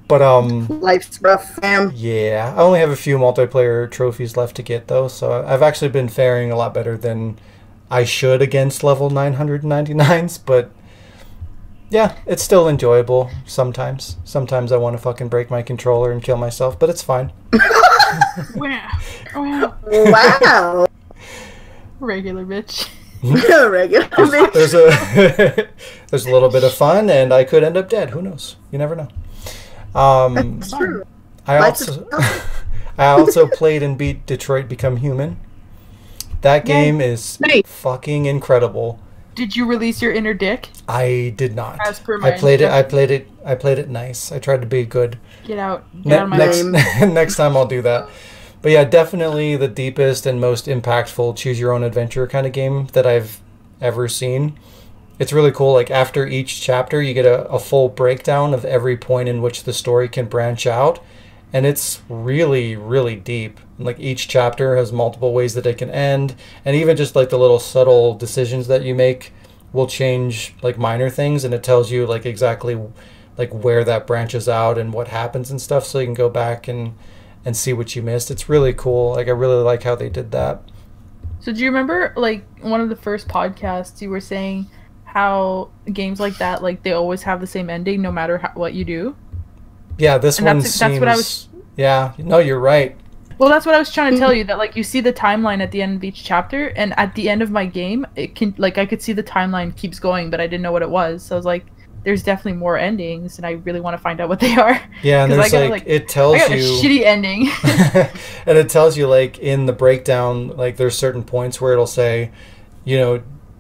But life's rough, fam. Yeah, I only have a few multiplayer trophies left to get though, so I've actually been faring a lot better than I should against level 999s, but yeah, it's still enjoyable sometimes. Sometimes I want to fucking break my controller and kill myself, but it's fine. Wow. Regular bitch. Regular bitch. There's a little bit of fun, and I could end up dead. Who knows? You never know. That's true. I also played and beat Detroit Become Human. That game is fucking incredible. Did you release your inner dick? I did not. As per my I played it nice. I tried to be good. Get out of my name. Next time I'll do that. But yeah, definitely the deepest and most impactful choose your own adventure kind of game that I've ever seen. It's really cool. After each chapter, you get a full breakdown of every point in which the story can branch out. And it's really, really deep. Each chapter has multiple ways that it can end. And even just the little subtle decisions that you make will change minor things. And it tells you exactly where that branches out and what happens and stuff. So you can go back and see what you missed. It's really cool. I really like how they did that. So do you remember one of the first podcasts you were saying how games like that, they always have the same ending no matter what you do? Yeah, this one seems... That's what I was... Yeah, no, you're right. Well, that's what I was trying to tell you, that you see the timeline at the end of each chapter, and at the end of my game, it can I could see the timeline keeps going, but I didn't know what it was. So I was there's definitely more endings, and I really want to find out what they are. Yeah, and there's it tells you a shitty ending. And it tells you in the breakdown, there's certain points where it'll say,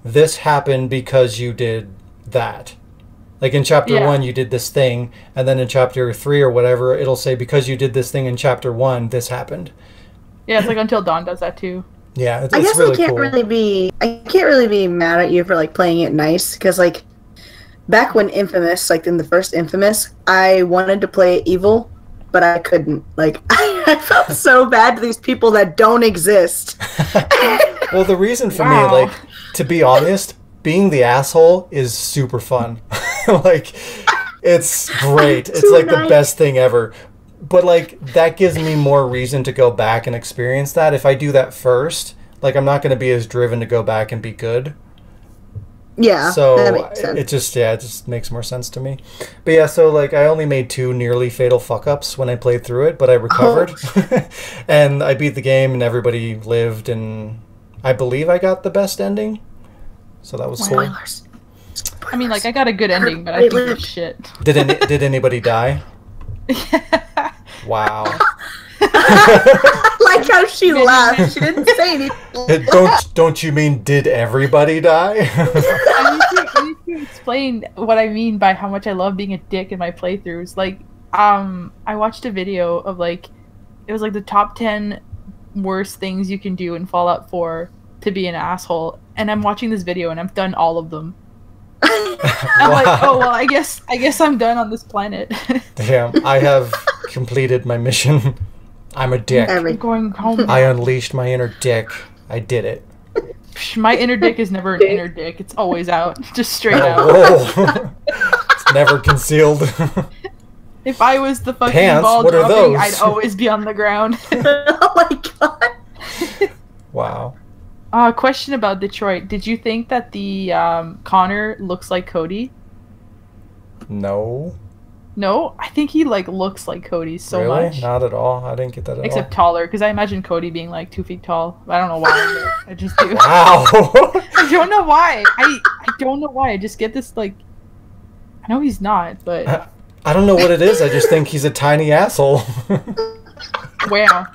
this happened because you did that. In chapter 1, you did this thing, and then in chapter 3 or whatever, it'll say because you did this thing in chapter 1, this happened. Yeah, it's Until Dawn does that too. Yeah, I guess really I can't cool. I can't really be mad at you for like playing it nice because like back when Infamous, like in the first Infamous, I wanted to play evil, but I couldn't. Like I felt so bad to these people that don't exist. Well, the reason for me, like, to be honest, being the asshole is super fun. Like, it's great. It's like the best thing ever. But like that gives me more reason to go back and experience that. If I do that first, like I'm not going to be as driven to go back and be good. Yeah. So that makes sense. it just makes more sense to me. But yeah, so like I only made 2 nearly fatal fuck ups when I played through it, but I recovered. And I beat the game and everybody lived, and I believe I got the best ending. So that was cool. Spoilers. I mean, like I got a good ending, but I think it's shit. Did anybody die? Wow. Like how she laughed. She didn't say anything. Don't you mean did everybody die? I need to explain what I mean by how much I love being a dick in my playthroughs. Like, I watched a video of like, it was like the top 10 worst things you can do in Fallout 4 to be an asshole, and I'm watching this video and I've done all of them. I'm like, oh well, I guess I'm done on this planet. Damn, I have completed my mission. I'm a dick. I'm going home. I unleashed my inner dick. I did it. My inner dick is never an inner dick. It's always out, just straight out. Whoa. It's never concealed. If I was the fucking Pants, ball what are dropping, those? I'd always be on the ground. Oh my god. Wow. Question about Detroit. Did you think that the Connor looks like Cody? No. No? I think he like looks like Cody so really? much. Not at all. I didn't get that at Except all. taller, because I imagine Cody being like 2 feet tall. I don't know why. I just do. Wow. I don't know why. I don't know why. I just get this like. I know he's not, but. I don't know what it is. I just think he's a tiny asshole. Wow.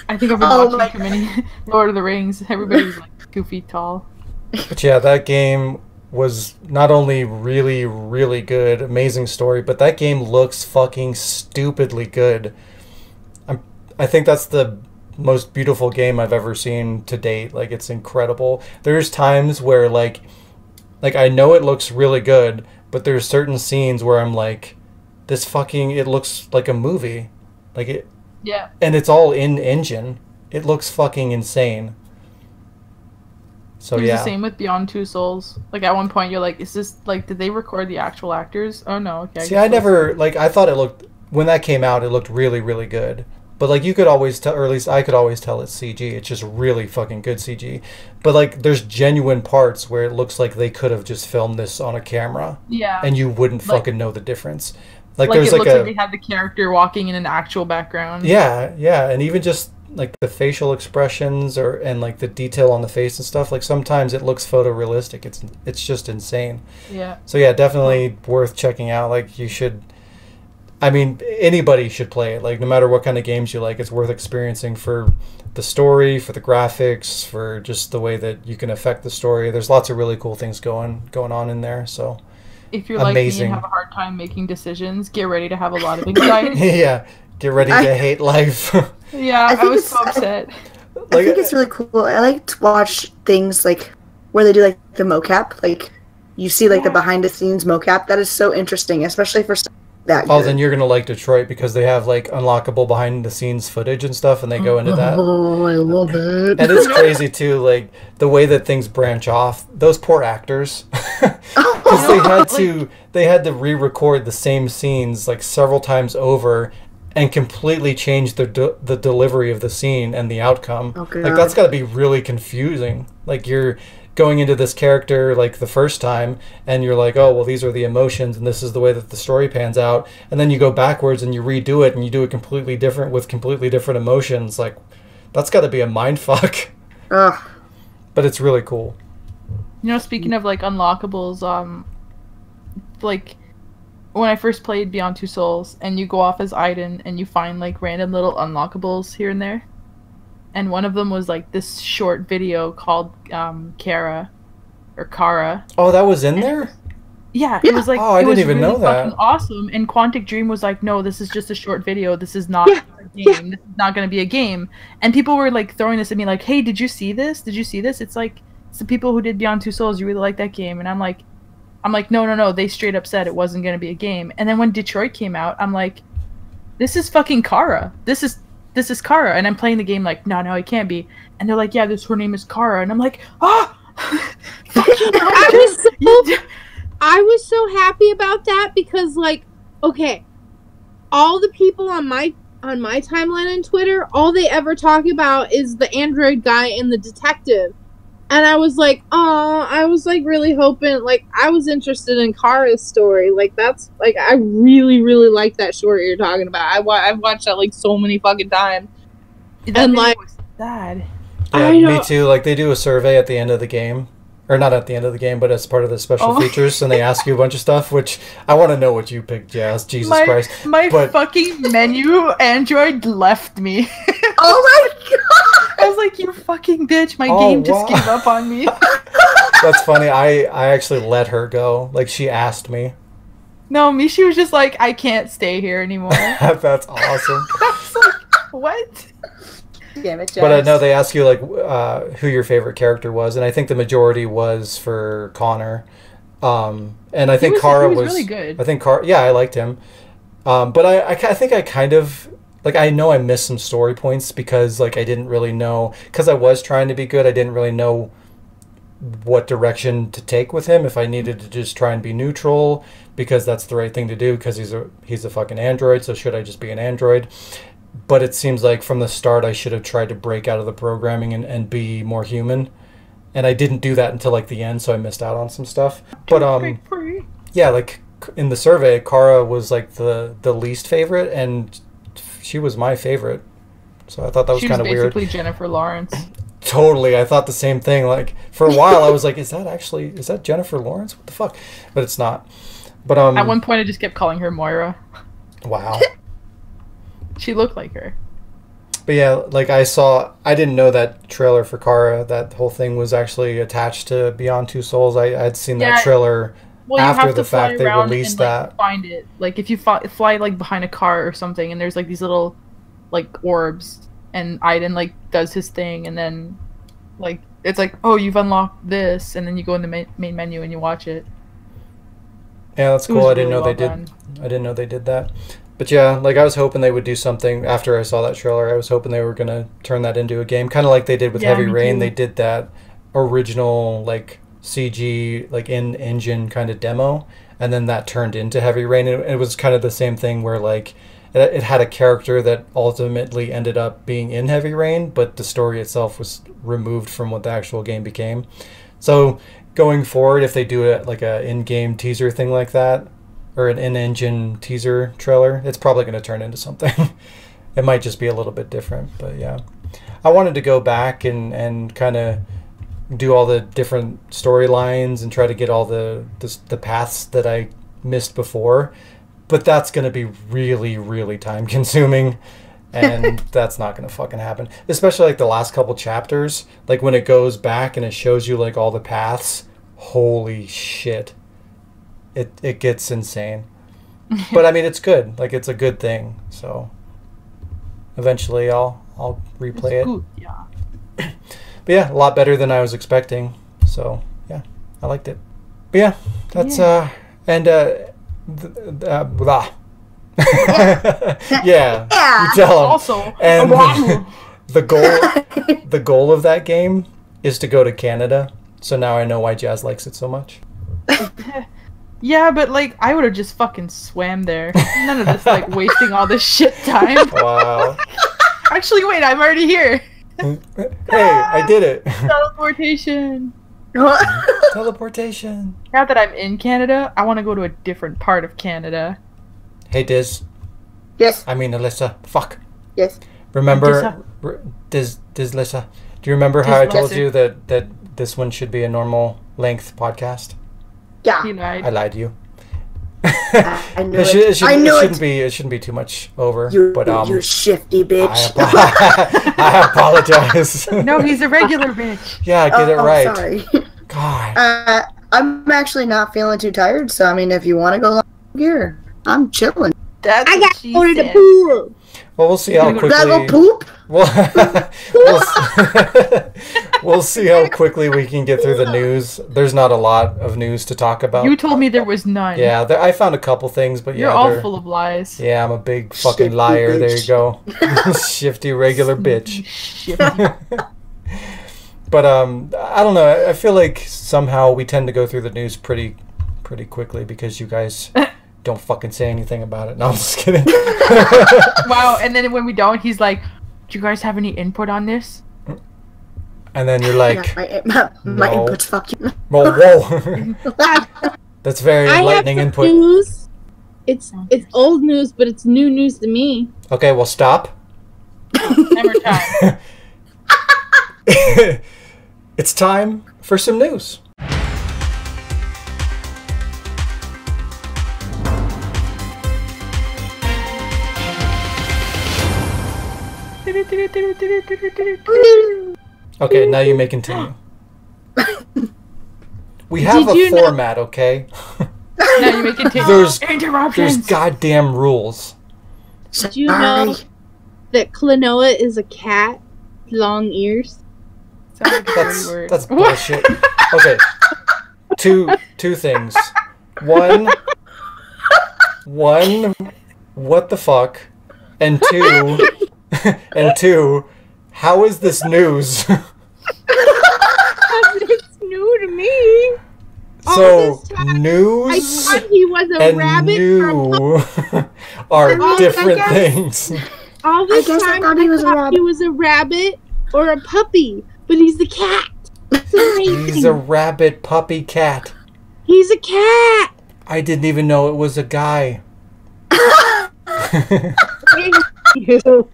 I think I've been watching too many Lord of the Rings. Everybody's like 2 feet tall. But yeah, that game was not only really, really good, amazing story, but that game looks fucking stupidly good. I think that's the most beautiful game I've ever seen to date. Like, it's incredible. There's times where like I know it looks really good, but there's certain scenes where I'm like, it looks like a movie. Like it. Yeah. And it's all in engine. It looks fucking insane. So it was yeah. the same with Beyond Two Souls. Like at one point you're like, is this like, did they record the actual actors? Oh no, okay. See, I never like. I thought it looked, when that came out, it looked really, really good. But like you could always tell, or at least I could always tell it's CG. It's just really fucking good CG. But like, there's genuine parts where it looks like they could have just filmed this on a camera. Yeah. And you wouldn't fucking know the difference. Like there's it looks like they had the character walking in an actual background. Yeah, yeah, and even just like the facial expressions and like the detail on the face and stuff. Like sometimes it looks photorealistic. It's just insane. Yeah. So yeah, definitely worth checking out. Like you should. I mean, anybody should play it. Like no matter what kind of games you like, it's worth experiencing for the story, for the graphics, for just the way that you can affect the story. There's lots of really cool things going on in there. So. If you're like me and have a hard time making decisions, get ready to have a lot of anxiety. Yeah, get ready to hate life. Yeah, I was so upset. I think it's really cool. I like to watch things like where they do like the mocap. Like you see like the behind the scenes mocap. That is so interesting, especially for stuff that good. Oh, then you're gonna like Detroit because they have like unlockable behind the scenes footage and stuff, and they go into that. Oh, I love it. And it's crazy too, like the way that things branch off. Those poor actors, because they had to re-record the same scenes like several times over, and completely change the delivery of the scene and the outcome. Okay. Like that's got to be really confusing. Like you're going into this character like the first time and you're like, oh well, these are the emotions and this is the way that the story pans out, and then you go backwards and you redo it and you do it completely different with completely different emotions. Like that's got to be a mind fuck. Ugh. But it's really cool. You know, speaking of like unlockables, like when I first played Beyond Two Souls and you go off as Aiden and you find like random little unlockables here and there, and one of them was like this short video called Kara or Kara. Oh, that was in there? Yeah, it was like I didn't even really know that. fucking awesome. And Quantic Dream was like, no, this is just a short video. This is not a game. This is not going to be a game. And people were like throwing this at me, like, hey, did you see this? Did you see this? It's like it's the people who did Beyond Two Souls. You really like that game? And I'm like, no. They straight up said it wasn't going to be a game. And then when Detroit came out, I'm like, this is fucking Kara. This is Kara. And I'm playing the game like, no, it can't be. And they're like, yeah, her name is Kara. And I'm like, I was so happy about that because, like, okay, all the people on my timeline on Twitter, all they ever talk about is the android guy and the detective. And I was like, oh, I was, like, really hoping, like, I was interested in Kara's story. Like, that's, like, I really, really like that short you're talking about. I've watched that, like, so many fucking times. And, like, was sad. Yeah, me too. Like, they do a survey at the end of the game. Or not at the end of the game, but as part of the special features, and they ask you a bunch of stuff, which I want to know what you picked, Jazz. Jesus Christ. My fucking menu android left me. Oh my god! I was like, you fucking bitch, my game just gave up on me. That's funny. I actually let her go. Like, she asked me. No, she was just like, I can't stay here anymore. That's awesome. I was like, what? Damn it, but no, they ask you like who your favorite character was, and I think the majority was for Connor. And I think Kara was really good. I think I liked him. But I think I kind of like, I know I missed some story points because like I didn't really know, because I was trying to be good. I didn't really know what direction to take with him, if I needed to just try and be neutral because that's the right thing to do because he's a fucking android, so should I just be an android? But it seems like from the start I should have tried to break out of the programming and be more human. And I didn't do that until like the end, so I missed out on some stuff. But yeah, like in the survey, Kara was like the least favorite, and she was my favorite. So I thought that was kind of weird. She was basically Jennifer Lawrence. Totally, I thought the same thing. Like for a while I was like, is that Jennifer Lawrence? What the fuck? But it's not. But at one point I just kept calling her Moira. Wow. She looked like her. But yeah, like I didn't know that trailer for Kara, that whole thing was actually attached to Beyond Two Souls. I'd seen that trailer after the fact they released that. Find it. Like if you fly like behind a car or something, and there's like these little like orbs, and Aiden like does his thing, and then like it's like, oh, you've unlocked this, and then you go in the main menu and you watch it. Yeah, that's cool. I didn't know they did that. But yeah, like I was hoping they would do something after I saw that trailer. I was hoping they were going to turn that into a game, kind of like they did with Heavy Rain. Too. They did that original like CG, like in-engine kind of demo, and then that turned into Heavy Rain. And it was kind of the same thing where like it had a character that ultimately ended up being in Heavy Rain, but the story itself was removed from what the actual game became. So going forward, if they do it like a in-game teaser thing like that, or an in-engine teaser trailer, it's probably going to turn into something. It might just be a little bit different, but yeah. I wanted to go back and kind of do all the different storylines and try to get all the paths that I missed before, but that's going to be really, really time consuming, and that's not going to fucking happen. Especially like the last couple chapters, like when it goes back and it shows you like all the paths, holy shit. It gets insane. But I mean, it's good. Like it's a good thing. So eventually I'll replay it. Yeah. But yeah, a lot better than I was expecting. So yeah, I liked it. But yeah, that's blah. Yeah, you tell him. Also, and the goal of that game is to go to Canada. So now I know why Jazz likes it so much. Yeah, but like I would have just fucking swam there. None of this like wasting all this shit time. Wow. Actually, wait, I'm already here. Hey, I did it. Teleportation. Teleportation. Now that I'm in Canada, I want to go to a different part of Canada. Hey, Diz. Yes. I mean, Alyssa. Fuck. Yes. Remember, Dizlissa. Do you remember how I told you that this one should be a normal length podcast? Yeah. He lied. I lied to you. I knew it. It shouldn't be too much over. You shifty bitch. I apologize. No, he's a regular bitch. Yeah, get it right. Sorry. God. I'm actually not feeling too tired, so I mean, if you want to go long here, I'm chilling. That's I what got to she go to the said. pool. Well, we'll see how quickly. Gotta go poop. We'll see how quickly we can get through the news. There's not a lot of news to talk about. You told me there was none. Yeah, I found a couple things, but You're yeah, all full of lies. Yeah, I'm a big fucking Shifty liar. There bitch. you go. Shifty regular bitch. Shifty. But I don't know. I feel like somehow we tend to go through the news pretty quickly because you guys don't fucking say anything about it. No, I'm just kidding. Wow, and then when we don't, he's like, "Do you guys have any input on this?" And then you're like, Yeah, my no. input's fuck you. whoa. That's very I have enlightening some input. news. It's old news, but it's new news to me. Okay, well, stop. Never time. It's time for some news. Okay, now you may continue. We have Did a you know- format, okay? Now you may continue. There's Interruptions. goddamn rules. Did you know that Klonoa is a cat? Long ears. Sounds like a dirty word. That's bullshit. Okay, two things. One, what the fuck? And two, how is this news? It's new to me. So All this time, I news thought he was a and rabbit. new are Oh, different I things. All this I guess I time, thought he was a rabbit. he was a rabbit or a puppy, but he's the cat. It's amazing. He's a rabbit puppy cat. He's a cat. I didn't even know it was a guy. You.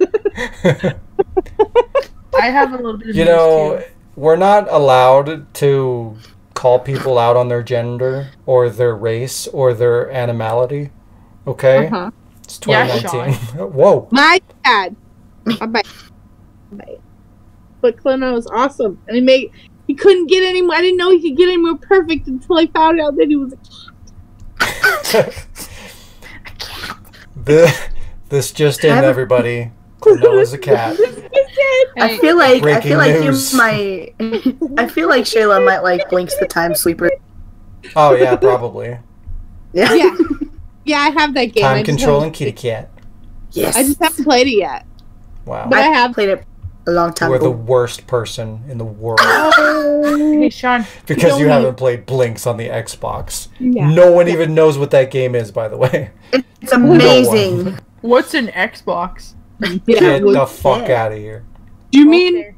I have a little bit of You news know, too. we're not allowed to call people out on their gender or their race or their animality. Okay? Uh-huh. It's Yeah, 2019. Whoa. My dad. Bye. But Klonoa was awesome, and he couldn't get any more. I didn't know he could get any more perfect until I found out that he was a cat. This just in, everybody. Klonoa's a cat. I feel like Breaking news. you might. I feel like Shayla might like Blinks the Time Sweeper. Oh, yeah, probably. Yeah. Yeah. Yeah, I have that game. I Time just controlling haven't- kitty cat. Yes. I just haven't played it yet. Wow. But I have. played it a long time You are the ago. worst person in the world. Hey, Shaun. Because you No. haven't played Blinks on the Xbox. Yeah. No one even knows what that game is, by the way. It's amazing. What's an Xbox? Yeah. Get well, the fuck out of here. do you mean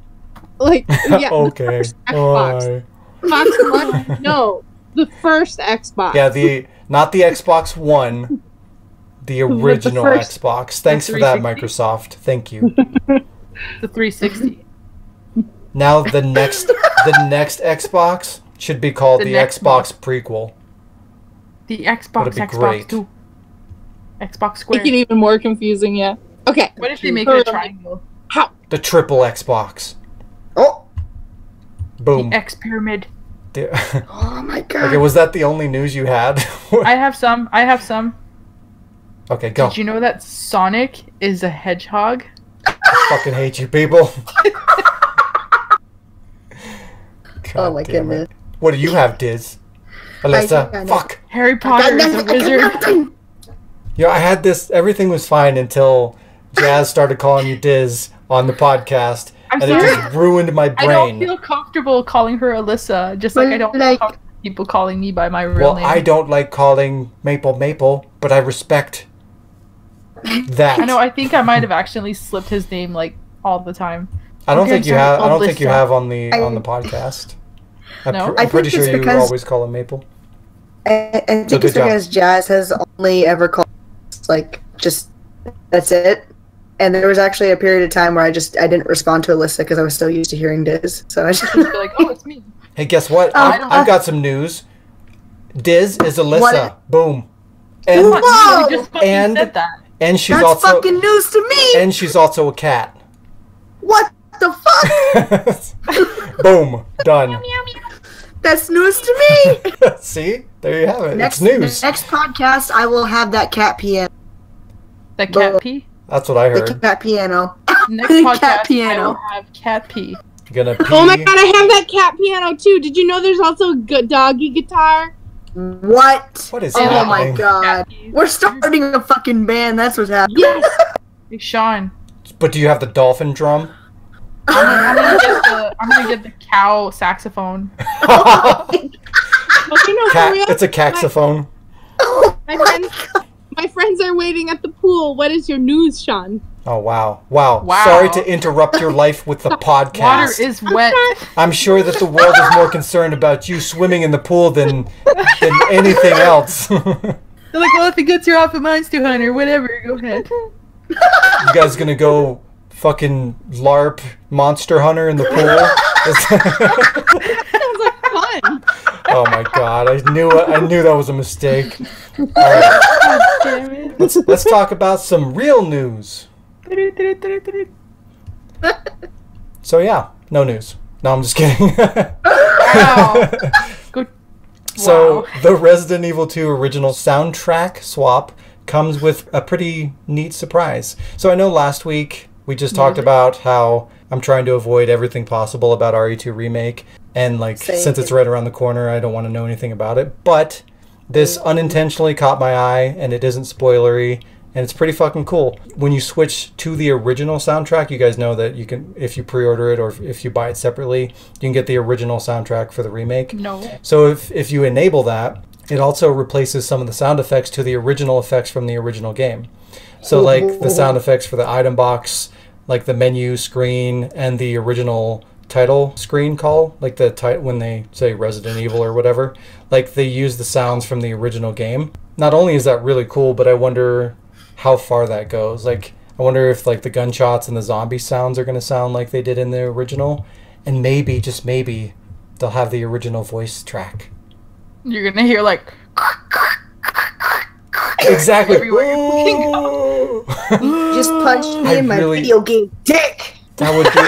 like yeah? Okay. Xbox. Xbox One? No, the first Xbox. Yeah, not the Xbox One, the original first- Xbox. Thanks for that, 360? Microsoft. Thank you. The 360. Now the next Xbox should be called The the next Xbox prequel. The Xbox, That'd be Xbox great. 2. Xbox Square. Make it even more confusing. Yeah. Okay. What if they make it a triangle? The triple Xbox. Oh. Boom. The X Pyramid. Oh my god. Okay, was that the only news you had? I have some. Okay, go. Did you know that Sonic is a hedgehog? Fucking hate you people. Oh my damn it. goodness. What do you have, Diz? I Alyssa, know. fuck. Harry Potter is a wizard. Yeah, I had this. Everything was fine until Jazz started calling you Diz on the podcast, I'm and it sorry. just ruined my I don't brain. feel comfortable calling her Alyssa, just like But, I don't feel like- comfortable people calling me by my real Well, name. I don't like calling Maple, but I respect that. I know. I think I might have actually slipped his name like all the time. I don't Okay, think you I'm sorry, have. I don't think you Alyssa. have on the podcast. No? I'm I pretty think sure it's you because- always call him Maple. I think good it's job. because Jazz has only ever called like just that's it. And there was actually a period of time where I didn't respond to Alyssa because I was so used to hearing Diz. So I just Just be like, oh, it's me. Hey, guess what? I've got some news. Diz is Alyssa. What? Boom. And Whoa! You just fucking And- said that. she's that's also fucking news to me. and she's also a cat. What the fuck? Boom. Done. That's news to me. See? There you have it. It's news. Next podcast, I will have that cat piano. The cat pee? That's what I heard. The cat piano. Next podcast, Cat piano. I will have cat pee. You're gonna pee. Oh my god, I have that cat piano too. Did you know there's also a good doggy guitar? What? What is Oh happening? my god. We're starting a fucking band. That's what's happening. Yes. Hey, Shaun. But do you have the dolphin drum? I'm gonna get the cow saxophone. Okay, no, for real. It's a caxophone. My friends are waiting at the pool. What is your news, Shaun? Oh, wow. Wow. Wow. Sorry to interrupt your life with the podcast. Water is wet. I'm sure that the world is more concerned about you swimming in the pool than anything else. You They're like, well, if it gets your off of Monster Hunter, whatever, go ahead. guys gonna go fucking LARP Monster Hunter in the pool? Sounds like fun. Oh my god, I knew that was a mistake. All right, God damn it. let's talk about some real news. So yeah, no news. No, I'm just kidding. Wow. Good. So Wow. the Resident Evil 2 original soundtrack swap comes with a pretty neat surprise. So I know last week we just talked about how I'm trying to avoid everything possible about RE2 Remake. And like, Same. since it's right around the corner, I don't want to know anything about it. But this unintentionally caught my eye, and it isn't spoilery, and it's pretty fucking cool. When you switch to the original soundtrack, you guys know that you can, if you pre-order it or if you buy it separately, you can get the original soundtrack for the remake. No. So if you enable that, it also replaces some of the sound effects to the original effects from the original game. So like the sound effects for the item box, like the menu screen, and the original title screen call, like the when they say Resident Evil or whatever, like they use the sounds from the original game. Not only is that really cool, but I wonder how far that goes. Like, I wonder if like the gunshots and the zombie sounds are going to sound like they did in the original, and maybe, just maybe, they'll have the original voice track. You're gonna hear like. Exactly. Everywhere you Ooh. You just punched me I in my really- video game dick. That would be.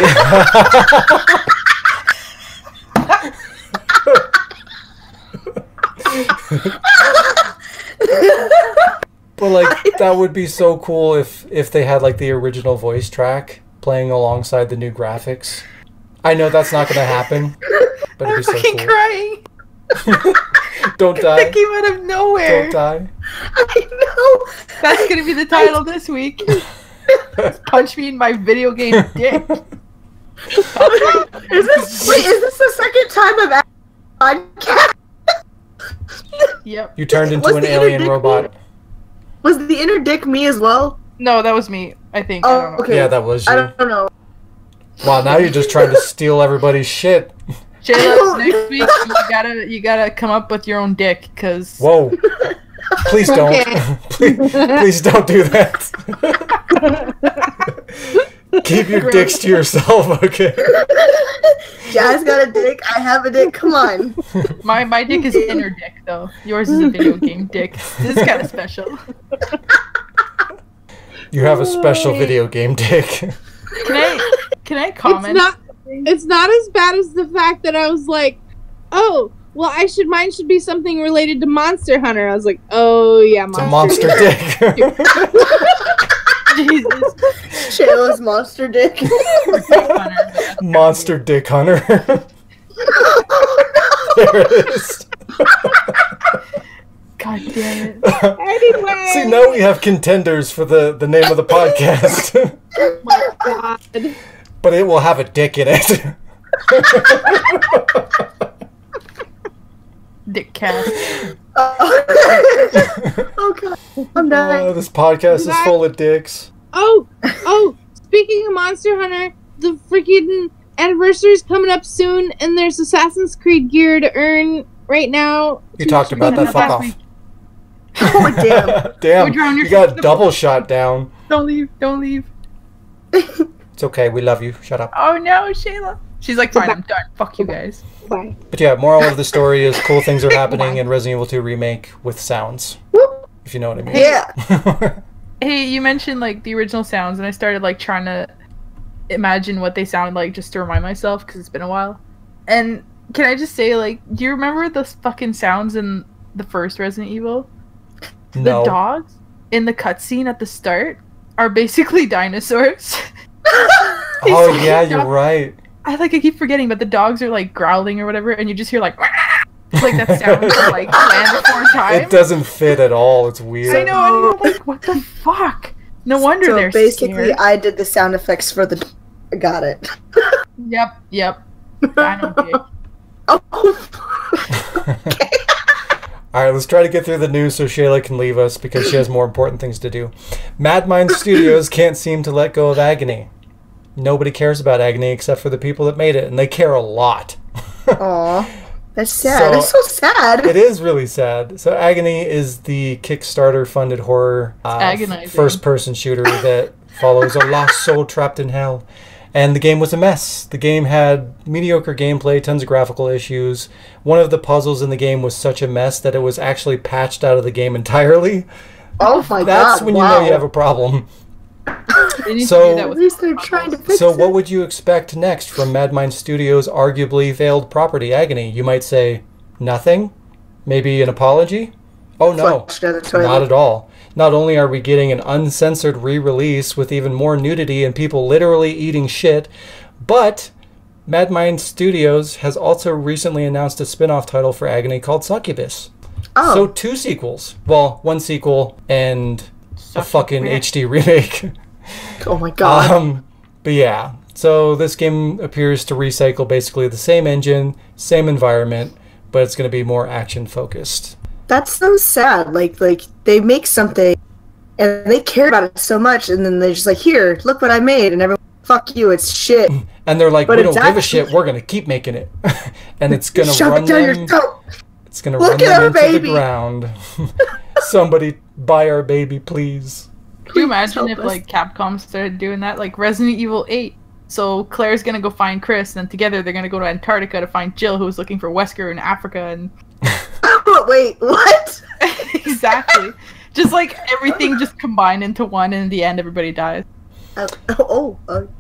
But like, that would be so cool if they had like the original voice track playing alongside the new graphics. I know that's not gonna happen, but it'd I'm be so fucking cool. crying. Don't That die. came out of nowhere. Don't die. I know. That's gonna be the title this week. Punch me in my video game dick. Is this the second time I've asked podcast? Yep. You turned into Was an the alien inner dick robot. Was the inner dick me as well? No, that was me. I think. I Oh, don't know. okay. Yeah, that was I you. don't know. Wow, now you're just trying to steal everybody's shit. Shayla, next week you gotta come up with your own dick, cause Whoa. Please don't. Okay. please don't do that. Keep your dicks to yourself, okay? Jazz got a dick. I have a dick. Come on. my dick is inner dick though. Yours is a video game dick. This is kind of special. You have a special video game dick. Can I comment? It's not as bad as the fact that I was like, oh, well, mine should be something related to Monster Hunter. I was like, oh yeah, It's a monster dick. Jesus. Shayla's monster dick. Monster Dick Hunter. There it is. God damn it. Anyway. See, now we have contenders for the name of the podcast. Oh my god. But it will have a dick in it. Dick cast. Oh god. I'm dying. This podcast is full of dicks. Oh, speaking of Monster Hunter, the freaking anniversary is coming up soon, and there's Assassin's Creed gear to earn right now. You talked about that. Fuck off. Oh damn. Damn, Would you drown you yourself got in the double shot down. Don't leave. Don't leave. It's okay, we love you. Shut up. Oh no, Shayla. She's like, fine, I'm done. Fuck you guys. Bye. But yeah, moral of the story is cool things are happening in Resident Evil 2 Remake with sounds. If you know what I mean. Yeah. Hey, you mentioned like the original sounds, and I started like trying to imagine what they sounded like just to remind myself because it's been a while. And Can I just say, like, do you remember the fucking sounds in the first Resident Evil? No. The dogs in the cutscene at the start are basically dinosaurs. Oh yeah, you're right. I keep forgetting, but the dogs are like growling or whatever, and you just hear like that sound for like 4 times. It doesn't fit at all. It's weird. I know. And you're like, what the fuck? No wonder they're basically scared. I did the sound effects for the. Got it. Yep. I don't get it. Oh. Okay. All right, let's try to get through the news so Shayla can leave us because she has more important things to do. Mad Mind Studios can't seem to let go of Agony. Nobody cares about Agony except for the people that made it, and they care a lot. Aw, that's sad. That's so sad. It is really sad. So Agony is the Kickstarter-funded horror first-person shooter that follows a lost soul trapped in hell. And the game was a mess. The game had mediocre gameplay, tons of graphical issues. One of the puzzles in the game was such a mess that it was actually patched out of the game entirely. Oh my god! That's when you know you have a problem. So, at least they're trying to fix it. So what would you expect next from Mad Mind Studios' arguably failed property, Agony? You might say, nothing? Maybe an apology? Oh no, not at all. Not only are we getting an uncensored re-release with even more nudity and people literally eating shit, but Mad Mind Studios has also recently announced a spin-off title for Agony called Succubus. Oh. So 2 sequels. Well, 1 sequel and a fucking HD remake. Oh my god. But yeah, so this game appears to recycle basically the same engine, same environment, but it's going to be more action-focused. That's so sad. Like they make something and they care about it so much, and then they're just like, here, look what I made, and everyone, fuck you, it's shit. And they're like, we don't give a shit, we're gonna keep making it. And it's gonna run them. It's gonna run them into the ground. Somebody buy our baby, please. Can you imagine if like Capcom started doing that? Like Resident Evil 8. So Claire's gonna go find Chris, and then together they're gonna go to Antarctica to find Jill, who's looking for Wesker in Africa, and wait, what? Exactly. Just like everything just combined into one, and in the end everybody dies.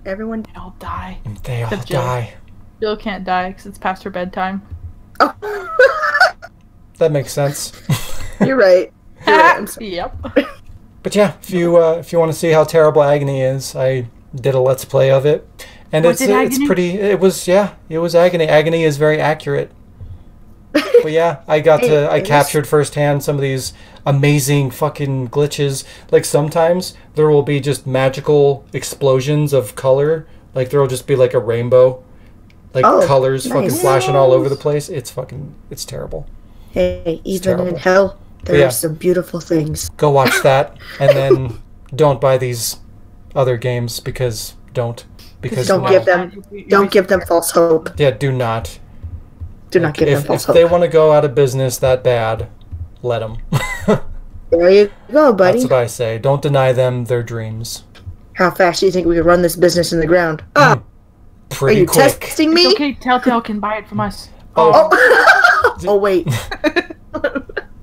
Everyone... They all die. They all die. Jill can't die because it's past her bedtime. Oh. That makes sense. You're right. Yep. But yeah, if you want to see how terrible Agony is, I did a Let's Play of it. And it's pretty... It was Agony. Agony is very accurate. But yeah, I captured firsthand some of these amazing fucking glitches. Like sometimes there will be just magical explosions of color. Like there will just be like a rainbow. Like colors fucking flashing all over the place. It's terrible. Hey, even in hell, there are some beautiful things. Go watch that, and then don't buy these other games because don't give them false hope. Yeah, do not. Do not give them false hope. If they want to go out of business that bad, let them. There you go, buddy. That's what I say. Don't deny them their dreams. How fast do you think we could run this business in the ground? Pretty quick. Are you testing me? It's okay, Telltale can buy it from us. Oh wait.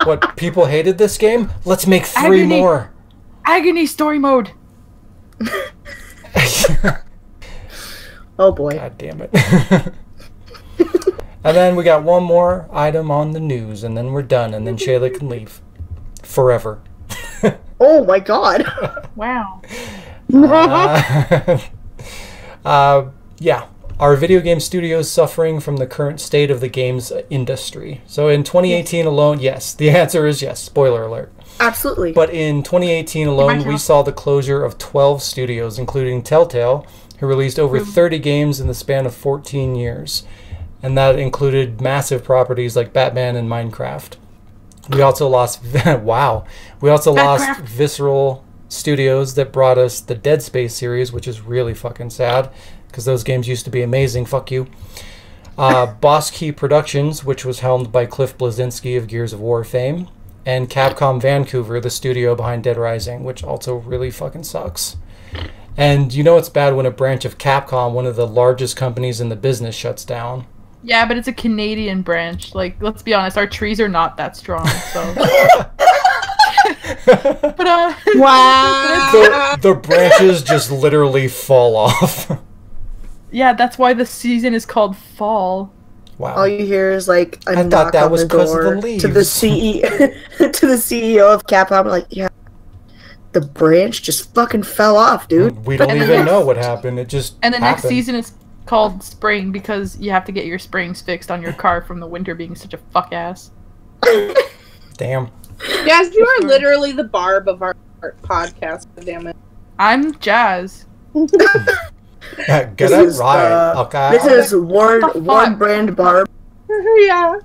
What, people hated this game? Let's make 3 more. Agony story mode. Oh boy. God damn it. And then we got one more item on the news, and then we're done, and then Shayla can leave. Forever. Oh my god. Wow. Yeah. Are video game studios suffering from the current state of the games industry? So in 2018 alone, yes. The answer is yes. Spoiler alert. Absolutely. But in 2018 alone, we saw the closure of 12 studios, including Telltale, who released over 30 games in the span of 14 years. And that included massive properties like Batman and Minecraft. We also lost... wow. We also lost Visceral Studios that brought us the Dead Space series, which is really fucking sad, because those games used to be amazing. Fuck you. Boss Key Productions, which was helmed by Cliff Bleszinski of Gears of War fame. And Capcom Vancouver, the studio behind Dead Rising, which also really fucking sucks. And you know it's bad when a branch of Capcom, one of the largest companies in the business, shuts down. Yeah, but it's a Canadian branch. Like, let's be honest, our trees are not that strong, so... But, wow. The branches just literally fall off. Yeah, that's why the season is called fall. Wow. All you hear is like a I knock thought that on was the 'cause of door the to the to the CEO of Capcom. Like, yeah, the branch just fucking fell off, dude. We don't And then even next- know what happened. It just And the next happened. season is called Spring because you have to get your springs fixed on your car from the winter being such a fuck ass. Damn. Yes, you are literally the Barb of our podcast. Damn it. I'm Jazz. Get This it is, right, okay? This is What the Warren fuck? Brand Barb. Yeah.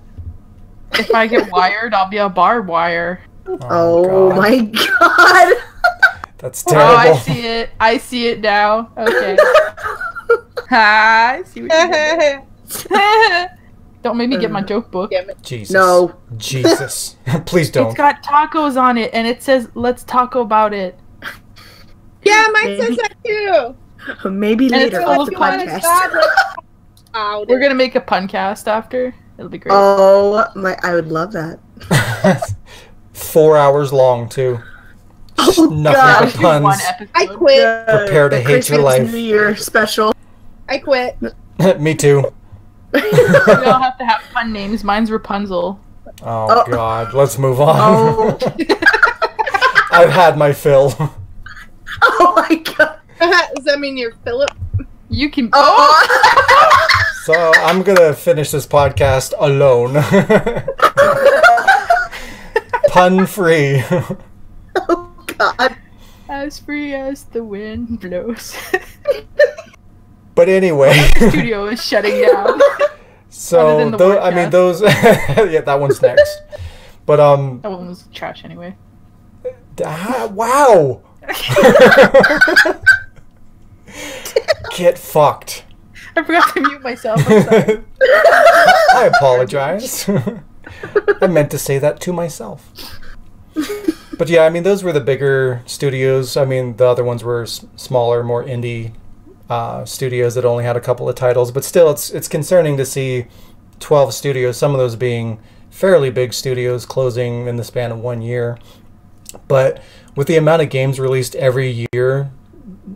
If I get wired, I'll be a barbed wire. Oh God. my god. That's Oh, terrible. I see it. I see it now. Okay. I see what you did. Don't make me get my joke book. Damn it. Jesus. No. Jesus. Please don't. It's got tacos on it, and it says, let's talk about it. Yeah, mine says that too. Maybe And it's later full off of the puns. podcast. We're gonna make a puncast after. It'll be great. Oh my! I would love that. 4 hours long, too. Oh Nothing god! but puns. One episode. I quit. Prepare to The hate your Christmas life. New Year special. I quit. Me too. We all have to have fun names. Mine's Rapunzel. Oh, God. Let's move on. Oh. I've had my fill. Oh my god! Does that mean you're Philip? You can. Oh! So I'm going to finish this podcast alone. Pun free. Oh god! As free as the wind blows. But anyway. Studio is shutting down. So, Other than the I mean, Wordcast. those. Yeah, that one's next. But, That one was trash anyway. wow. Get fucked. I forgot to mute myself. I'm sorry. I apologize. I meant to say that to myself. But yeah, I mean, those were the bigger studios. I mean, the other ones were smaller, more indie studios that only had a couple of titles. But still, it's concerning to see 12 studios, some of those being fairly big studios, closing in the span of 1 year. But with the amount of games released every year,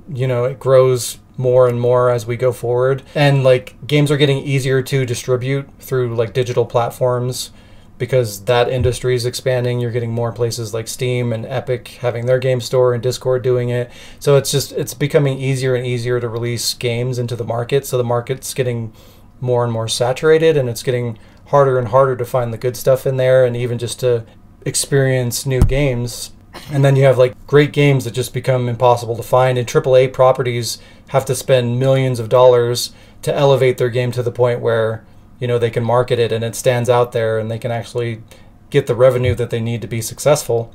you know, it grows more and more as we go forward. And like games are getting easier to distribute through like digital platforms because that industry is expanding. You're getting more places like Steam and Epic having their game store and Discord doing it. So it's becoming easier and easier to release games into the market. So the market's getting more and more saturated, and it's getting harder and harder to find the good stuff in there and even just to experience new games. And then you have like great games that just become impossible to find, and AAA properties have to spend millions of dollars to elevate their game to the point where, you know, they can market it and it stands out there and they can actually get the revenue that they need to be successful.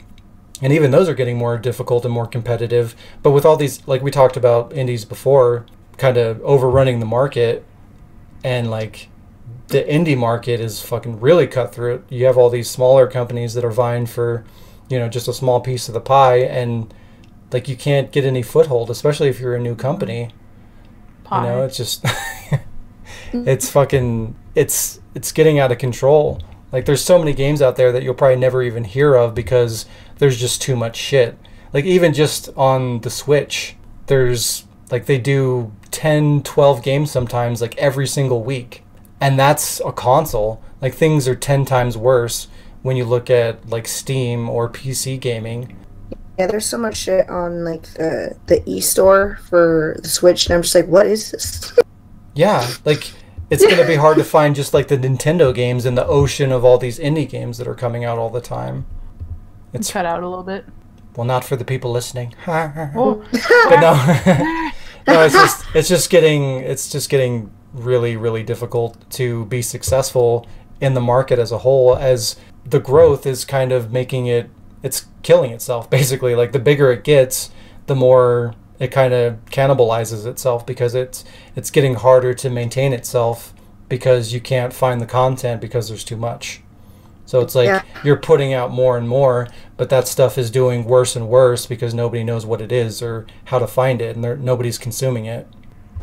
And even those are getting more difficult and more competitive. But with all these, like we talked about indies before, kind of overrunning the market, and like the indie market is fucking really cutthroat. You have all these smaller companies that are vying for, you know, just a small piece of the pie, and like you can't get any foothold, especially if you're a new company. Pie. You know, it's just it's fucking it's getting out of control. Like there's so many games out there that you'll probably never even hear of because there's just too much shit. Like even just on the Switch, there's like they do 10, 12 games sometimes like every single week. And that's a console. Like things are 10 times worse when you look at like Steam or PC gaming. Yeah, there's so much shit on like the e-store for the Switch, and I'm just like, what is this? Yeah, like it's going to be hard to find just like the Nintendo games in the ocean of all these indie games that are coming out all the time. It's cut out a little bit. Well, not for the people listening. Oh. But no. No, it's just getting really, really difficult to be successful in the market as a whole, as the growth is kind of making it's killing itself basically. Like the bigger it gets, the more it kind of cannibalizes itself because it's getting harder to maintain itself because you can't find the content because there's too much. So it's like you're putting out more and more, but that stuff is doing worse and worse because nobody knows what it is or how to find it, and nobody's consuming it.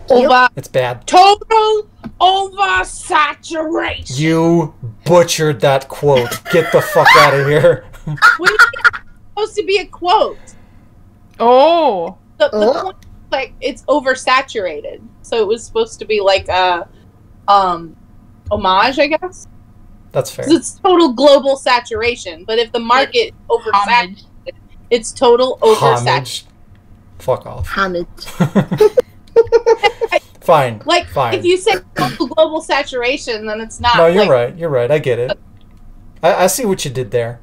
It's bad. Total oversaturation. You butchered that quote. Get the fuck out of here. When it's supposed to be a quote. Oh. The point, like, it's oversaturated. So it was supposed to be like a homage, I guess. That's fair. 'Cause it's total global saturation. But if the market oversaturated, it's total oversaturation. Homage. Fuck off. Homage. Fine. Like, fine. if you say global saturation, then it's not. No, you're like, right. You're right. I get it. I see what you did there.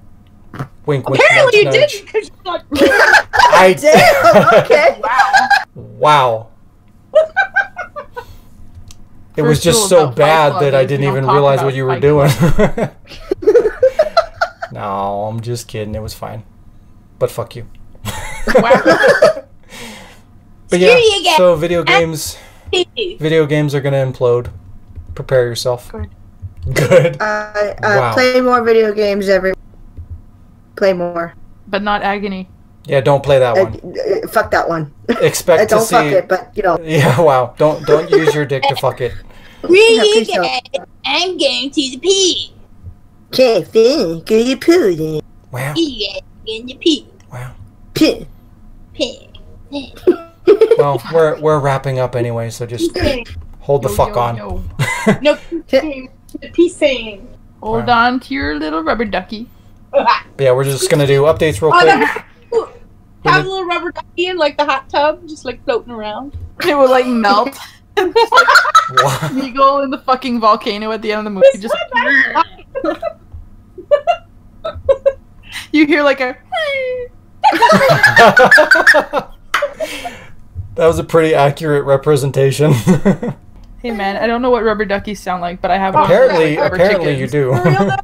Wink, wink. Apparently, nudge, you nudge. didn't. Because you're like, I Damn, okay. Wow. It was First rule just so about Fight bad Club that I is didn't we don't even talk realize about what you were Fight doing. Club. No, I'm just kidding. It was fine. But fuck you. Wow. But yeah, so video games are gonna implode. Prepare yourself. Good. I play more video games Play more. But not Agony. Yeah, don't play that one. Fuck that one. Expect to Don't see. fuck it, but you know. Yeah, wow. Don't use your dick to fuck it. really good. I'm going to the pee. Okay, fine. Go to poo. Wow. Yeah, in the pee. Wow. Poo. Pee. Well, we're wrapping up anyway, so just hold the fuck on. No, the pee saying. Hold Wow. on to your little rubber ducky. But yeah, we're just gonna do updates real quick. Have a little rubber ducky in like the hot tub, just like floating around. It will like melt. What? You go in the fucking volcano at the end of the movie. Just you hear like a. That was a pretty accurate representation. Hey man, I don't know what rubber duckies sound like, but I have one apparently, of those rubber apparently you chickens. do.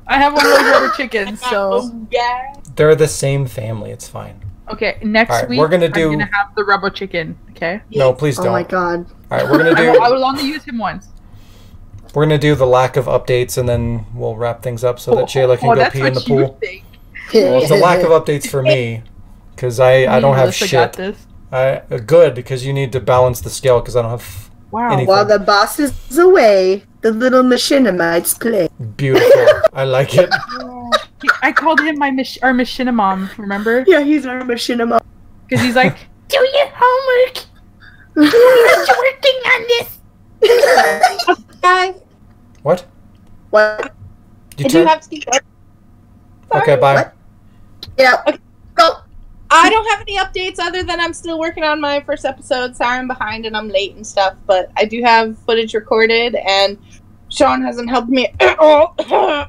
I have one of those rubber chickens, so Yeah. They're the same family. It's fine. okay. Next Alright, week we're gonna I'm do- gonna have the rubber chicken. Okay. No, please Oh don't. my god. All right, we're gonna I do will only use him once. we're gonna do the lack of updates, and then we'll wrap things up so that Shayla can go that's pee in the what you pool. think. Well, it's a lack of updates for me because I don't have Melissa got shit. this. Good because you need to balance the scale because I don't have Wow. anything. While the boss is away, the little machinimites play. Beautiful. I like it. I called him our machinimom, remember? Yeah, he's our machinima. Because he's like, do your homework. You're working on this. Guys, What? What? You I do turn? have to keep going. Okay, bye. What? Yeah. Go. I don't have any updates other than I'm still working on my first episode. Sorry I'm behind and I'm late and stuff, but I do have footage recorded and Shaun hasn't helped me at all. Wow.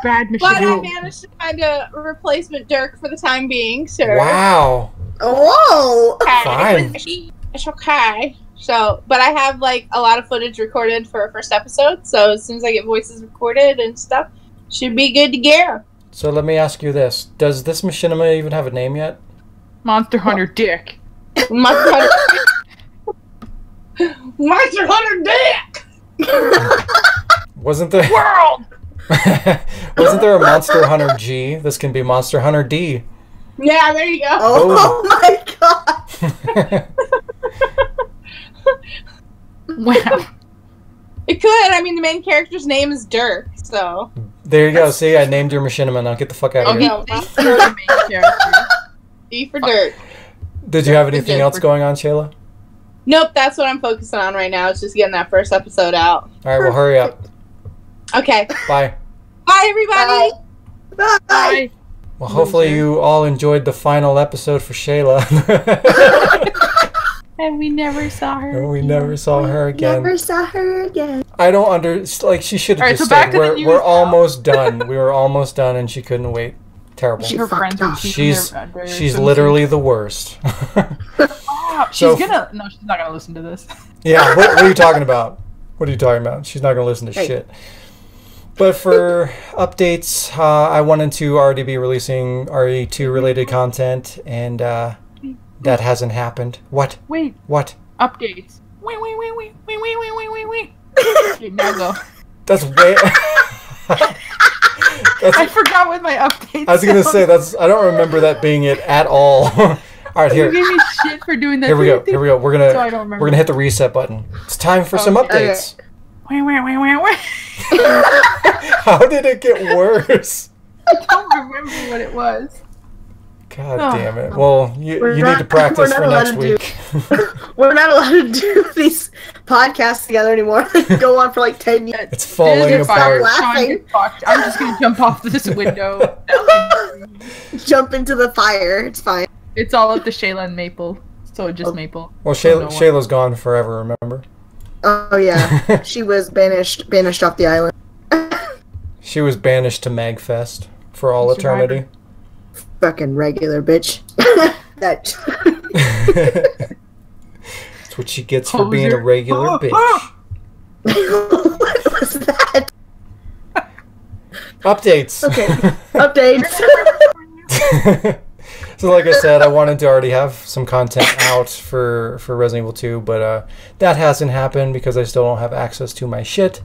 Bad But I machinima. managed to find a replacement Dirk for the time being, sure. Wow. Whoa. Fine. It's okay. So, but I have like a lot of footage recorded for a first episode, so as soon as I get voices recorded and stuff, should be good to go. So let me ask you this: does this machinima even have a name yet? Monster Hunter Dick. Monster Hunter Dick! Wasn't there? World! Wasn't there a Monster Hunter G? This can be Monster Hunter D. Yeah, there you go. Oh my god. Wow. It could. I mean, the main character's name is Dirk, so. There you go. See, I named your machinima. Now get the fuck out of Oh, here. he's the main character. D for Dirk. Did you have anything else going on, Shayla? Nope, that's what I'm focusing on right now. It's just getting that first episode out. All right, well, hurry up. Okay. Bye. Bye, everybody. Bye. Bye. Well, hopefully you all enjoyed the final episode for Shayla. And we never saw her. And we never saw her again. Never saw her again. I don't like she should have Alright, just so back said to the news we're now. almost done. We were almost done and she couldn't wait. Terrible. Her friends were keeping She's their she's swimsuits. literally the worst. Wow, So- she's gonna. No, she's not gonna listen to this. Yeah, what are you talking about? What are you talking about? She's not going to listen to Hey. shit. But for updates, I wanted to already be releasing RE2 related content, and that hasn't happened. What? Wait, What? updates. Wait. Okay, now go. That's way. I forgot what my updates. I was going to sound. say, I don't remember that being it at all. All right, You here. gave me shit for doing that. Here we go. Here we go. We're So I don't gonna remember. hit the reset button. It's time for some Okay. updates. Wait. How did it get worse? I don't remember what it was. God damn it. Well, you need to practice for next week. We're not allowed to do these podcasts together anymore. Go on for like 10 years. It's falling apart. Laughing. I'm just going to jump off this window. Jump into the fire. It's fine. It's all up to Shayla and Maple. So just Maple. Well, Shayla's gone forever, remember? Oh, yeah. She was banished off the island. She was banished to Magfest for all eternity. Fucking regular bitch. That's what she gets for being a regular bitch. What was that? Updates. Okay. Updates. So like I said, I wanted to already have some content out for Resident Evil 2, but that hasn't happened because I still don't have access to my shit.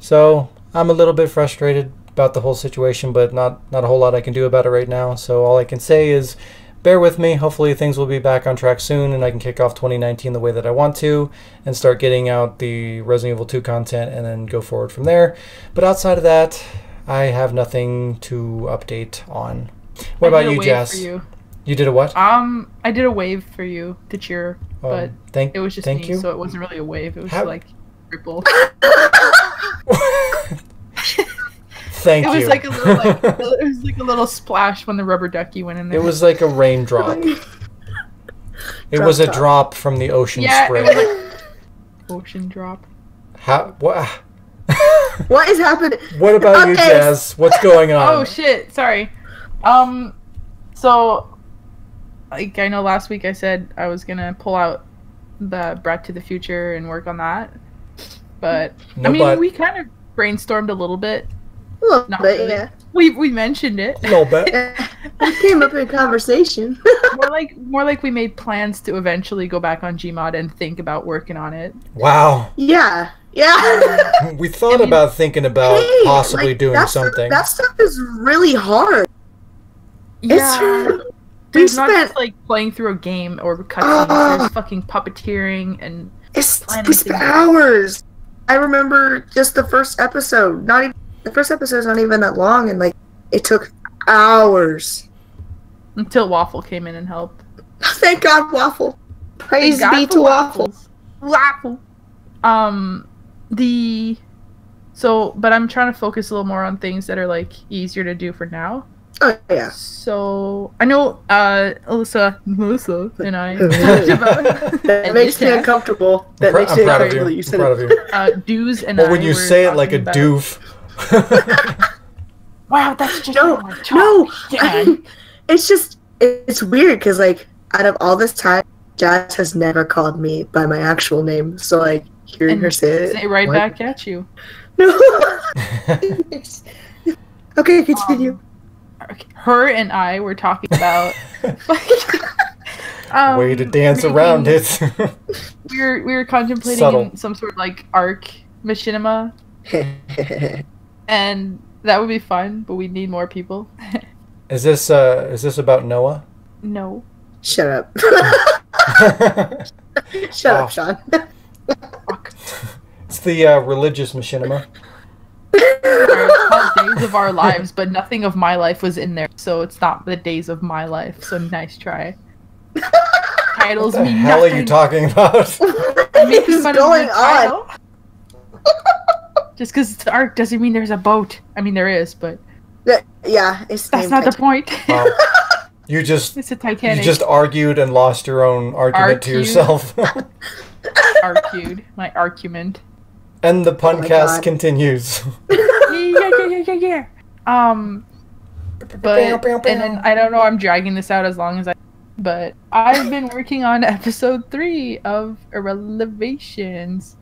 So I'm a little bit frustrated about the whole situation, but not a whole lot I can do about it right now. So all I can say is bear with me. Hopefully things will be back on track soon and I can kick off 2019 the way that I want to and start getting out the Resident Evil 2 content and then go forward from there. But outside of that, I have nothing to update on. What about you, Jess? You did a what? I did a wave for you to cheer, but it was just me, so it wasn't really a wave. It was like ripple. Thank you. It was like a little, it was like a little splash when the rubber ducky went in there. It was like a raindrop. It was a drop from the ocean spray. It was like ocean drop. What? What is happening? What about you, Jazz? What's going on? Oh shit! Sorry. So, like I know last week I said I was gonna pull out the Brat to the Future and work on that, but we kind of brainstormed a little bit. A little bit, really. yeah. We mentioned it. A little bit. It came up in conversation. more like we made plans to eventually go back on Gmod and think about working on it. Wow. Yeah. We thought about thinking about possibly doing something. That stuff is really hard. Yeah. There's not just like playing through a game or cutscenes. There's fucking puppeteering and it's hours. I remember just the first episode. The first episode's not even that long, and like it took hours until Waffle came in and helped. Thank God, Waffle. Praise be to Waffle. Waffle. But I'm trying to focus a little more on things that are like easier to do for now. Oh yeah. So I know Melissa and I talked about that makes me uncomfortable. That makes me uncomfortable. I'm proud of you. Doos and when you say it like a doof. Wow, that's just no. It's weird because like out of all this time, Jazz has never called me by my actual name. So like hearing her say it right back at you. No. Okay, continue. Her and I were talking about way to dance around it. we were contemplating some sort of like arc machinima. And that would be fun, but we need more people. Is this about Noah? No. Shut up. Shut up, Shaun. It's the religious machinima. It's called Days of Our Lives, but nothing of my life was in there, so it's not the Days of My Life. So nice try. Titles mean nothing. What the hell are you talking about? What is going on? Just because it's arc doesn't mean there's a boat. I mean, there is, but yeah, that's not the point. It's a Titanic. You just argued and lost your own argument to yourself. Argued my argument. And the puncast continues. Yeah. But and then I don't know. I'm dragging this out as long as I. But I've been working on episode 3 of Irrelevations.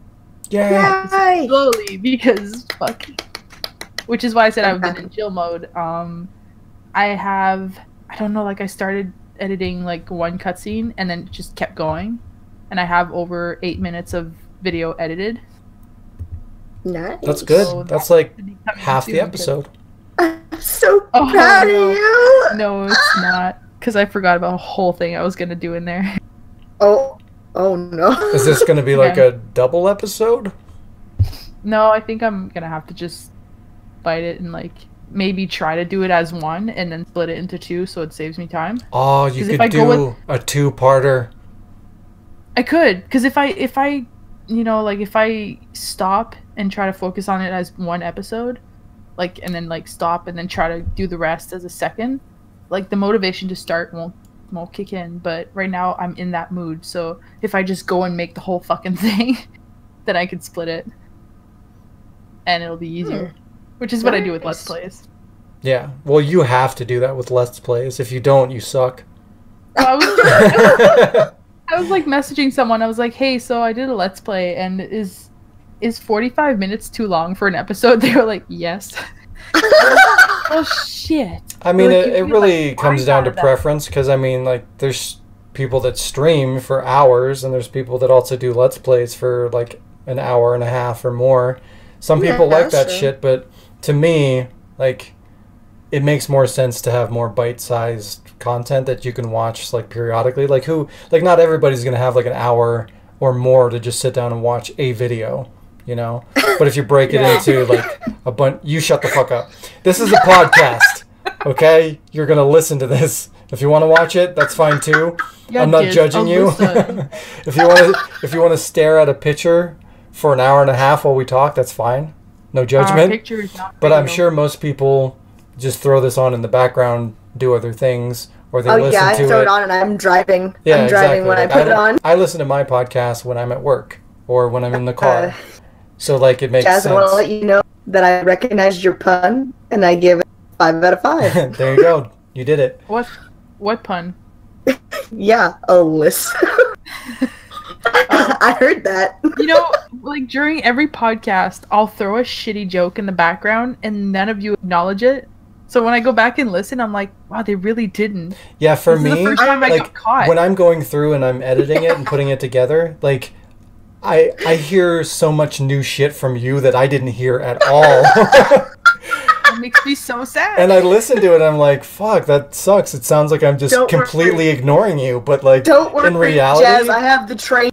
Yay! Slowly because fuck. Which is why I said I've been in chill mode. I don't know. Like I started editing like one cutscene and then just kept going, and I have over 8 minutes of video edited. Nice. That's good. So that's like half the episode. I'm so proud of you. No, it's not. Because I forgot about a whole thing I was going to do in there. Oh no. Is this going to be like a double episode? No, I think I'm going to have to just bite it and like maybe try to do it as one and then split it into two so it saves me time. Oh, you could do a two-parter. I could, because if I you know, like if I stop and try to focus on it as one episode, like, and then like stop and then try to do the rest as a second, like the motivation to start won't kick in. But right now I'm in that mood, so if I just go and make the whole fucking thing, then I could split it and it'll be easier. Which is what I do with Let's Plays. Yeah. Well, you have to do that with Let's Plays. If you don't, you suck. I was like messaging someone. I was like, "Hey, so I did a Let's Play, and is 45 minutes too long for an episode?" They were like, "Yes." Oh shit. I mean, like, it really comes down to preference, because I mean, like, there's people that stream for hours, and there's people that also do Let's Plays for like an hour and a half or more. Some people like that shit, but to me, like, it makes more sense to have more bite-sized content that you can watch like periodically. Like not everybody's gonna have like an hour or more to just sit down and watch a video, you know. But if you break it into like a bunch, you shut the fuck up. This is a podcast, okay? You're gonna listen to this. If you want to watch it, that's fine too. Yeah, I'm not judging you. If you want to stare at a picture for an hour and a half while we talk, that's fine. No judgment. But I'm sure most people just throw this on in the background, do other things, or they listen to it. I throw it on and I'm driving. Yeah, I'm driving when I put it on. I listen to my podcast when I'm at work or when I'm in the car. So, like, it makes sense. I want to let you know that I recognized your pun, and I give it 5 out of 5. There you go. You did it. What pun? Yeah, Alyssa. I heard that. You know, like, during every podcast, I'll throw a shitty joke in the background, and none of you acknowledge it. So when I go back and listen, I'm like, wow, they really didn't. Yeah, for me, the first time I got caught. When I'm going through and I'm editing it and putting it together, like, I hear so much new shit from you that I didn't hear at all. It makes me so sad. And I listen to it and I'm like, fuck, that sucks. It sounds like I'm just completely ignoring you. But, like, in reality, Jazz, I have the trainer.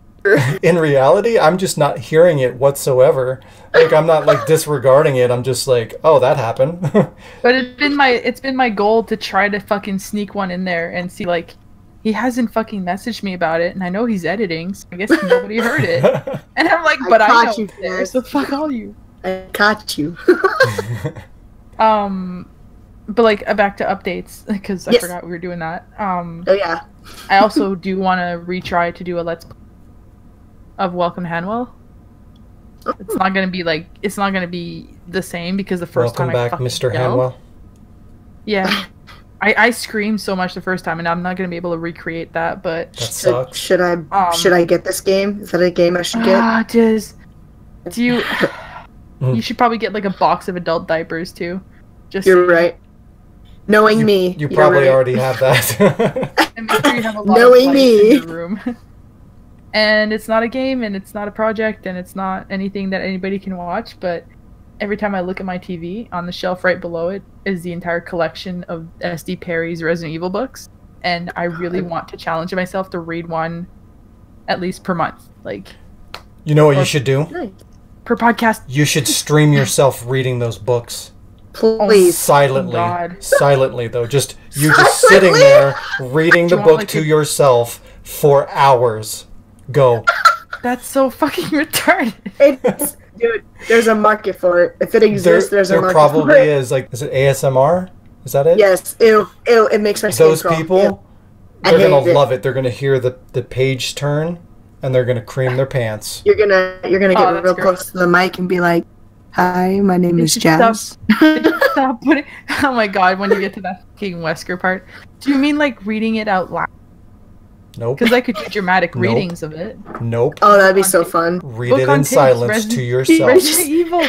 In reality, I'm just not hearing it whatsoever. Like, I'm not, like, disregarding it. I'm just like, oh, that happened. But it's been my goal to try to fucking sneak one in there and see, like, he hasn't fucking messaged me about it, and I know he's editing, so I guess nobody heard it. And I'm like, but I know it's there, so fuck all you. I caught you. But, like, back to updates, because I forgot we were doing that. Oh, yeah. I also do want to retry to do a Let's Play of Welcome Hanwell. It's not gonna be the same because the first time Welcome back, Mr. Hanwell. Yeah. I screamed so much the first time, and I'm not gonna be able to recreate that. But that sucks. Should I get this game? Is that a game I should get? Do you? You should probably get like a box of adult diapers too. You're right. Knowing me, you probably already have that. And make sure you have a lot Knowing of me in your room. And it's not a game, and it's not a project, and it's not anything that anybody can watch, but every time I look at my TV, on the shelf right below it is the entire collection of S.D. Perry's Resident Evil books, and I really want to challenge myself to read one at least per month. Like, you know what you should do? Per podcast. You should stream yourself reading those books. Please. Silently. Oh, silently, though. Just sitting there reading the book to yourself for hours. Go. That's so fucking retarded. Dude, there's a market for it. If it exists, there's a market for it. There probably is. Like, is it ASMR? Is that it? Yes. Ew. It makes my skin crawl. Those people, they're going to love it. They're going to hear the page turn, and they're going to cream their pants. You're gonna get real close to the mic and be like, "Hi, my name is Jazz." Stop putting... Oh my god, when you get to that fucking Wesker part. Do you mean like reading it out loud? Nope. Because I could do dramatic readings of it. Nope. Oh, that'd be so fun. Read it in silence to yourself. Resident Evil.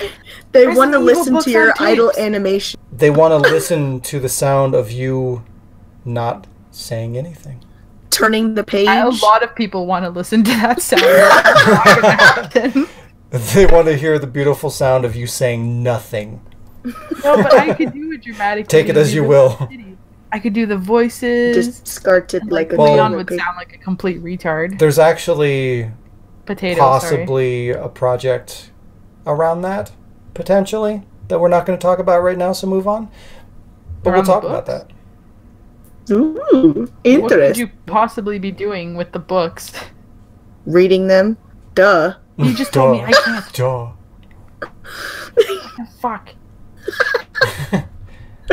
They want to listen to your idle animation. They want to listen to the sound of you not saying anything. Turning the page. A lot of people want to listen to that sound. They want to hear the beautiful sound of you saying nothing. No, but I could do it dramatically. Take it as you will. I could do the voices. Just start it like a Leon would sound like a complete retard. There's actually possibly a project around that, potentially. that we're not going to talk about right now, so move on. But we'll talk about that. Ooh, What could interesting. you possibly be doing with the books? Reading them? Duh. You just told me I can't. Duh. Fuck.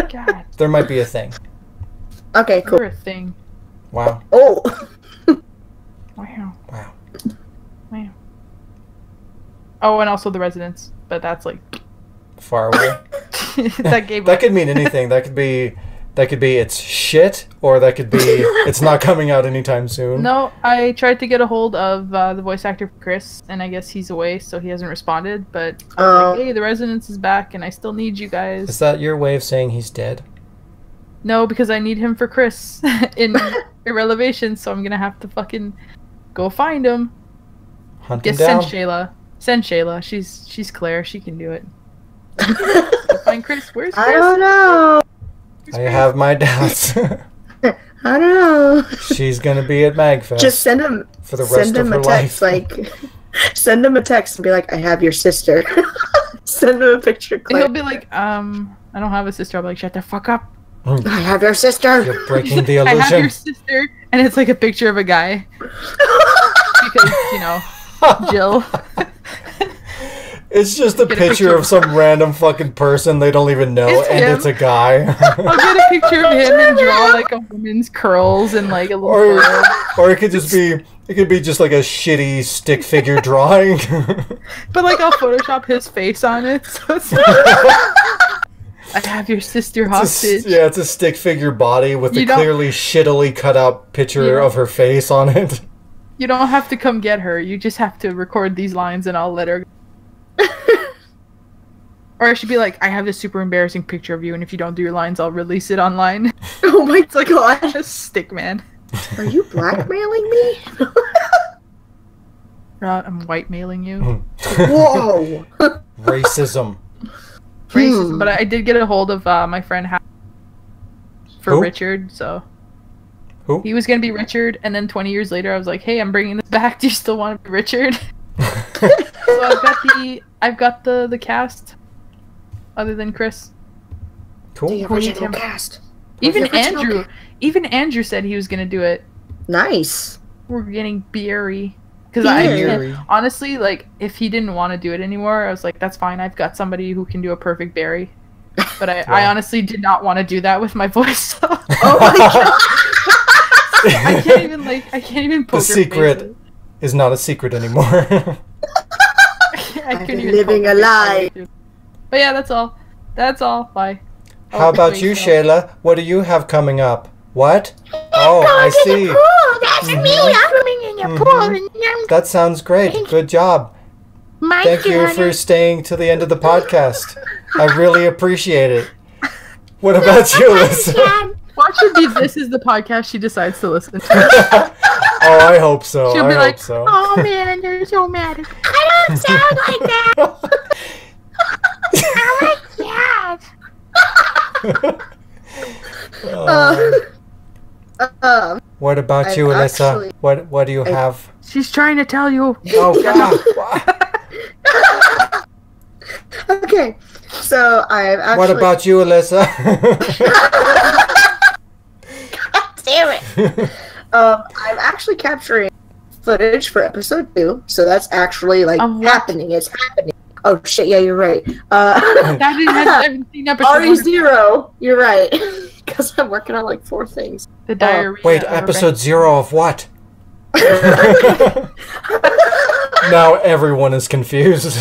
God. There might be a thing. Okay, cool. You're a thing. Wow. Oh. Wow. Wow. Wow. Oh, and also the residents, but that's like Far away. that gave That up. could mean anything. That could be it's shit, or that could be it's not coming out anytime soon. No, I tried to get a hold of the voice actor for Chris, and I guess he's away, so he hasn't responded. But I was like, hey, the residence is back, and I still need you guys. Is that your way of saying he's dead? No, because I need him for Chris in Irrelevation, so I'm gonna have to fucking go find him. Hunt him Guess down. send Shayla. Send Shayla. She's Claire. She can do it. Go find Chris. Where's Chris? I don't know. I have my doubts. I don't know. She's gonna be at MagFest Just send him. for the rest Send of him her a text life. like. Send him a text and be like, "I have your sister." Send him a picture. And he'll Clip. be like, I don't have a sister. I'll be like, shut the fuck up. I have your sister. You're breaking the I have your illusion. sister, and it's like a picture of a guy because Jill. It's just a Get a picture picture of some random fucking person they don't even know, It's and him. it's a guy. I'll get a picture of him and draw like a woman's curls and like a little. or, fur. or it could just be. It could be just like a shitty stick figure drawing. But like I'll Photoshop his face on it, so it's I have your sister hostage. It's a stick figure body with You a don't- clearly shittily cut out picture You don't- of her face on it. You don't have to come get her. You just have to record these lines and I'll let her. Or I should be like, I have this super embarrassing picture of you, and if you don't do your lines, I'll release it online. Oh my It's like a stick man. Are you blackmailing me? I'm white mailing you. Whoa. Racism. Racism. But I did get a hold of my friend for Who? Richard, so. Who? He was gonna be Richard, and then 20 years later, I was like, "Hey, I'm bringing this back. Do you still want to be Richard?" So I've got the cast, other than Chris. Cool. The original cast. Even The original Andrew said he was gonna do it. Nice. We're getting beery because Beery. honestly, like, if he didn't want to do it anymore, I was like, "That's fine. I've got somebody who can do a perfect Barry." But I Wow. honestly did not want to do that with my voice. So. Oh my god. I can't even poke The her secret face. is not a secret anymore. I I've couldn't been even living poke a her lie. face. But yeah, that's all. That's all. Bye. How about you, Shayla? What do you have coming up? What? Oh, I see. That's Mhm. me. I'm swimming in the pool. Mhm. And I'm That sounds great. Good job. my Thank you God. for staying to the end of the podcast. I really appreciate it. What about you, Alyssa? Watch her be this is the podcast she decides to listen to. Oh, I hope so. She'll I be hope like, so. Oh man, you're so mad. I don't sound like that. I'm like that. What about I've you, Alyssa? actually- What do you have? She's trying to tell you. Oh God! Okay. So I've actually. What about you, Alyssa? Damn it. I'm actually capturing footage for episode 2, so that's actually like Of what? happening. It's happening. Oh shit! Yeah, you're right. I haven't seen episode one. RE0. You're right. Because I'm working on like 4 things. The diarrhea. Wait, of episode 0 of what? Now everyone is confused.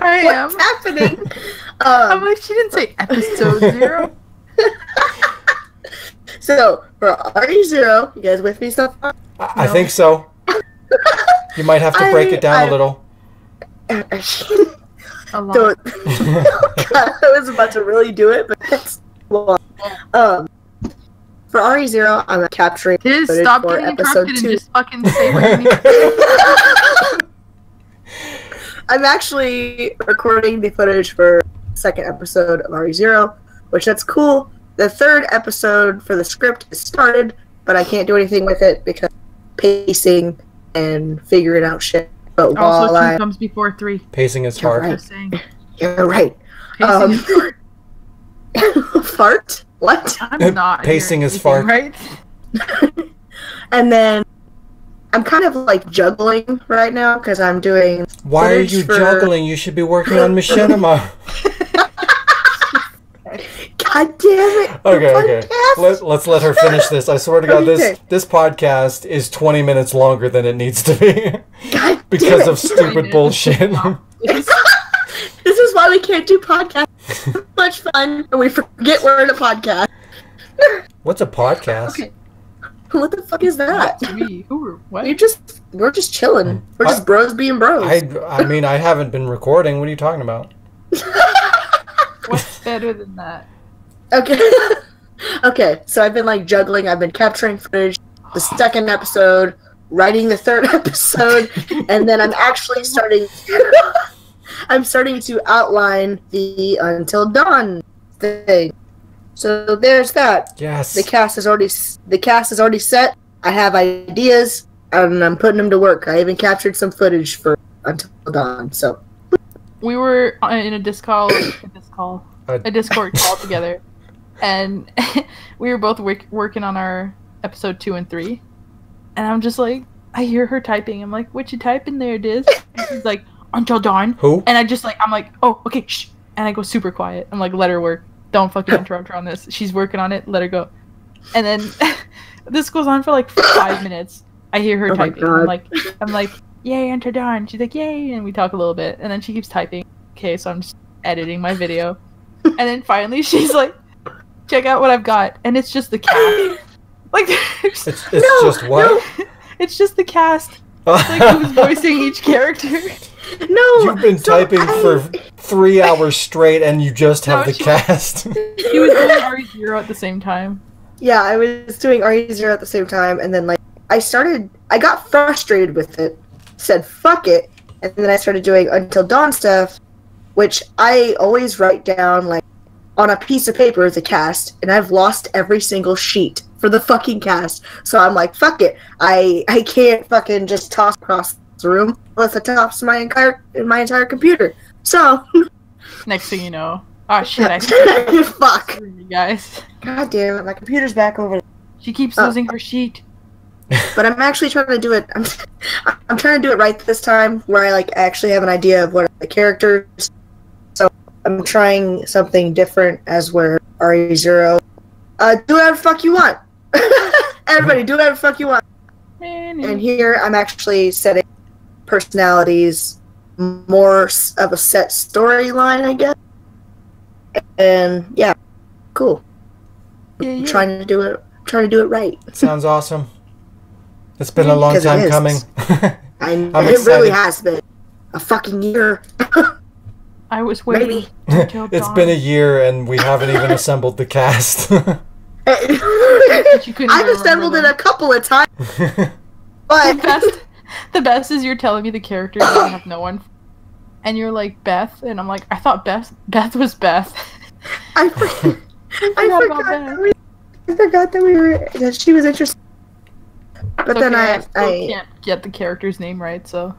I am. What's happening? I'm like, she didn't say episode 0. So for RE0, you guys with me so far? I think so. You might have to break it down a little. A lot. Don't. God, I was about to really do it, but it's long. For RE0, I'm capturing Just footage stop for getting episode interrupted 2. and just fucking say what you need to say. I'm actually recording the footage for the second episode of RE0, which that's cool. The third episode for the script is started, but I can't do anything with it because pacing and figuring out shit. But Also, while 2 comes before 3. Pacing is You're hard. right. Just saying. You're right. Pacing is fart. Fart? What? I'm not Pacing hearing is fart. anything, right? And then I'm kind of like juggling right now because I'm doing. Why are you juggling? You should be working on machinima. God damn it! Okay. Let's let her finish this. I swear to God, this podcast is 20 minutes longer than it needs to be God because damn of stupid bullshit. This is why we can't do podcasts. So much fun, and we forget we're in a podcast. What's a podcast? Okay. What the fuck is that? What? We're just chilling. We're just bros being bros. I mean, I haven't been recording. What are you talking about? What's better than that? Okay. Okay, so I've been like juggling. I've been capturing footage, the second episode, writing the third episode, and then I'm actually starting to outline the Until Dawn thing. So there's that. Yes. The cast is already set. I have ideas, and I'm putting them to work. I even captured some footage for Until Dawn. So we were in a Discord call together, and we were both working on our episode 2 and 3. And I'm just like, I hear her typing. I'm like, what you typing there, Diz? And she's like, Until Dawn. Who? And I'm like, oh, okay, shh. And I go super quiet. I'm like, let her work. Don't fucking interrupt her on this. She's working on it. Let her go. And then this goes on for like 5 minutes. I hear her typing. I'm like, yay, Until Dawn. She's like, yay. And we talk a little bit. And then she keeps typing. Okay, so I'm just editing my video. And then finally she's like, check out what I've got. And it's just the cast. Like, it's just what? No. It's just the cast. Like, who's voicing each character. No, you've been typing for 3 hours straight, and you just have the cast. She was doing RE0 at the same time. Yeah, I was doing RE0 at the same time, and then like I got frustrated with it, said fuck it, and then I started doing Until Dawn stuff, which I always write down like on a piece of paper the cast, and I've lost every single sheet for the fucking cast. So I'm like, fuck it, I can't fucking just toss across the room with the tops of my entire computer. So next thing you know, oh shit, I fuck you guys. God damn it, my computer's back over there. She keeps losing her sheet. But I'm actually trying to do it. I'm trying to do it right this time, where I like actually have an idea of what are the characters. So I'm trying something different as where RE0. Do whatever the fuck you want. Everybody, do whatever the fuck you want. And here I'm actually setting personalities, more of a set storyline, I guess. And yeah, cool. I'm trying to do it right. Sounds awesome. It's been a long time coming. It really has been a fucking year. I was waiting. It's been a year and we haven't even assembled the cast. I've assembled it a couple of times. But the best is you're telling me the characters and I have no one. And you're like, Beth, and I'm like, I thought Beth was Beth. I forgot that she was interested. But then I can't get the character's name right, so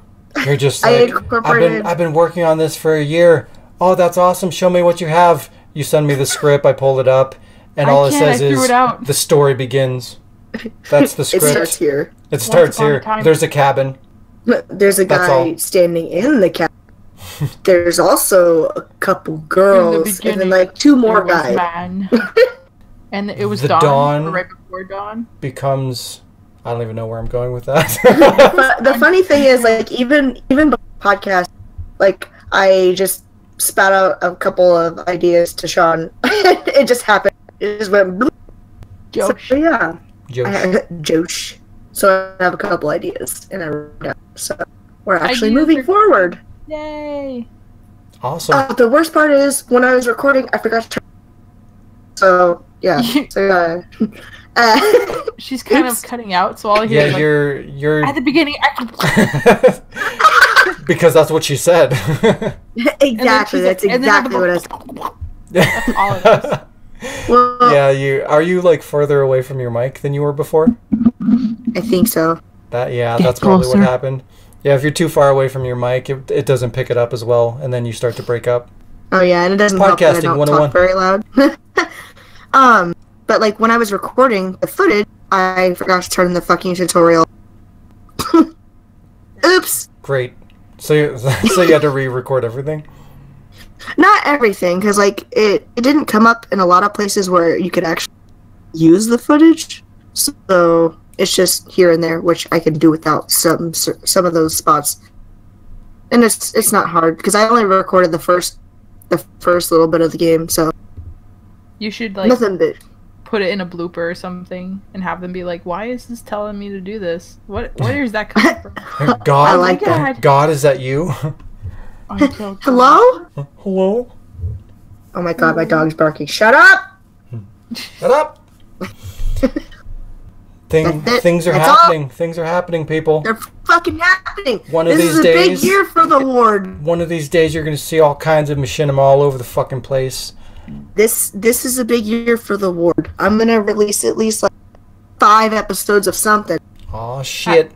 you're just like, I've been working on this for a year. Oh, that's awesome. Show me what you have. You send me the script, I pull it up, and all it says is the story begins. That's the script. It starts here. There's a cabin. There's a guy standing in the cabin. There's also a couple girls, and then like 2 more guys. And it was the dawn, or right before dawn. Becomes, I don't even know where I'm going with that. The funny thing is, like, even before the podcast, like, I just spat out a couple of ideas to Shaun. It just happened. It just went bloop. Josh. So, yeah. Josh. So I have a couple ideas, and I wrote down. So we're actually moving forward. Yay! Awesome. The worst part is, when I was recording, I forgot to turn. So yeah. She's kind of cutting out, so all I hear is like, you're at the beginning. Because that's what she said. Exactly. That's exactly what I said. That's all it is. Well, yeah, are you like further away from your mic than you were before? I think so. That's probably what happened. Yeah, if you're too far away from your mic, it doesn't pick it up as well, and then you start to break up. Oh yeah, and it doesn't help that I Podcasting don't 101. talk very loud. But like when I was recording the footage, I forgot to turn in the fucking tutorial. Oops. Great. So you had to re-record everything? Not everything, because like it didn't come up in a lot of places where you could actually use the footage. So it's just here and there, which I can do without some of those spots. And it's not hard because I only recorded the first little bit of the game, so You should like nothing big. put it in a blooper or something and have them be like, "Why is this telling me to do this? Where is that coming from?" God, I like that. God, is that you? Hello? Hello? Oh my god, my dog's barking. Shut up! Shut up! Things are That's happening. Things are happening, people. They're fucking happening. One of this these is a days- big year for the Ward. One of these days, you're going to see all kinds of machinima all over the fucking place. This is a big year for the Ward. I'm gonna release at least like 5 episodes of something. Oh shit!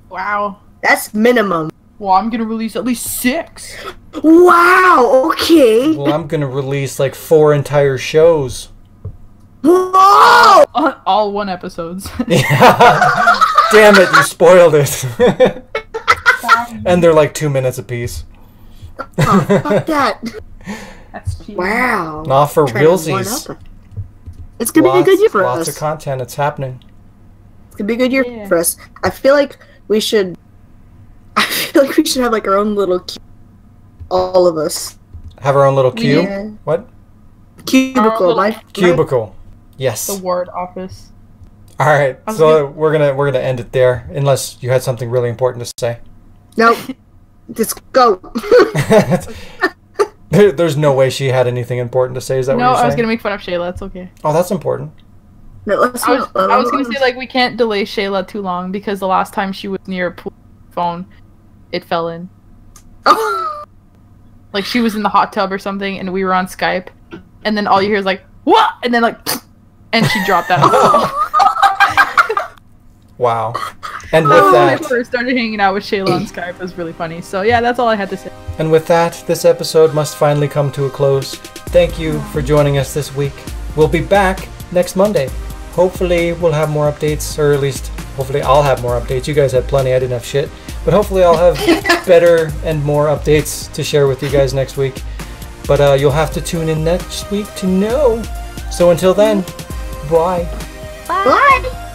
Wow. That's minimum. Well, I'm gonna release at least 6. Wow. Okay. Well, I'm going to release like 4 entire shows. Whoa! All 1 episodes. Yeah. Damn it! You spoiled it. And they're like 2 minutes apiece. Oh, fuck that. That's cheating. Wow. Not for Trying to one realsies. up. It's gonna be a good year for Lots us. of content. It's happening. It's gonna be a good year Yeah. for us. I feel like we should. I feel like we should have like our own little. All of us. Have our own little cube. Yeah. What? Cubicle. little My Cubicle. Yes. The ward office. All right. was So we're gonna end it there, unless you had something really important to say. Nope. Let's go. There's no way she had anything important to say. Is that what No, you're saying? I was gonna make fun of Shayla. It's okay. Oh, that's important. No, let's I was gonna say like we can't delay Shayla too long because the last time she was near a pool phone, it fell in. Like she was in the hot tub or something, and we were on Skype, and then all you hear is like what, and then like, and she dropped that. Wow. And with When I that, first started hanging out with Shayla on Skype, it was really funny. So yeah, that's all I had to say. and with that, this episode must finally come to a close. Thank you for joining us this week. We'll be back next Monday. Hopefully we'll have more updates, or at least hopefully I'll have more updates. You guys had plenty, I didn't have shit. But hopefully I'll have better and more updates to share with you guys next week. But you'll have to tune in next week to know. So until then, bye. Bye. Bye.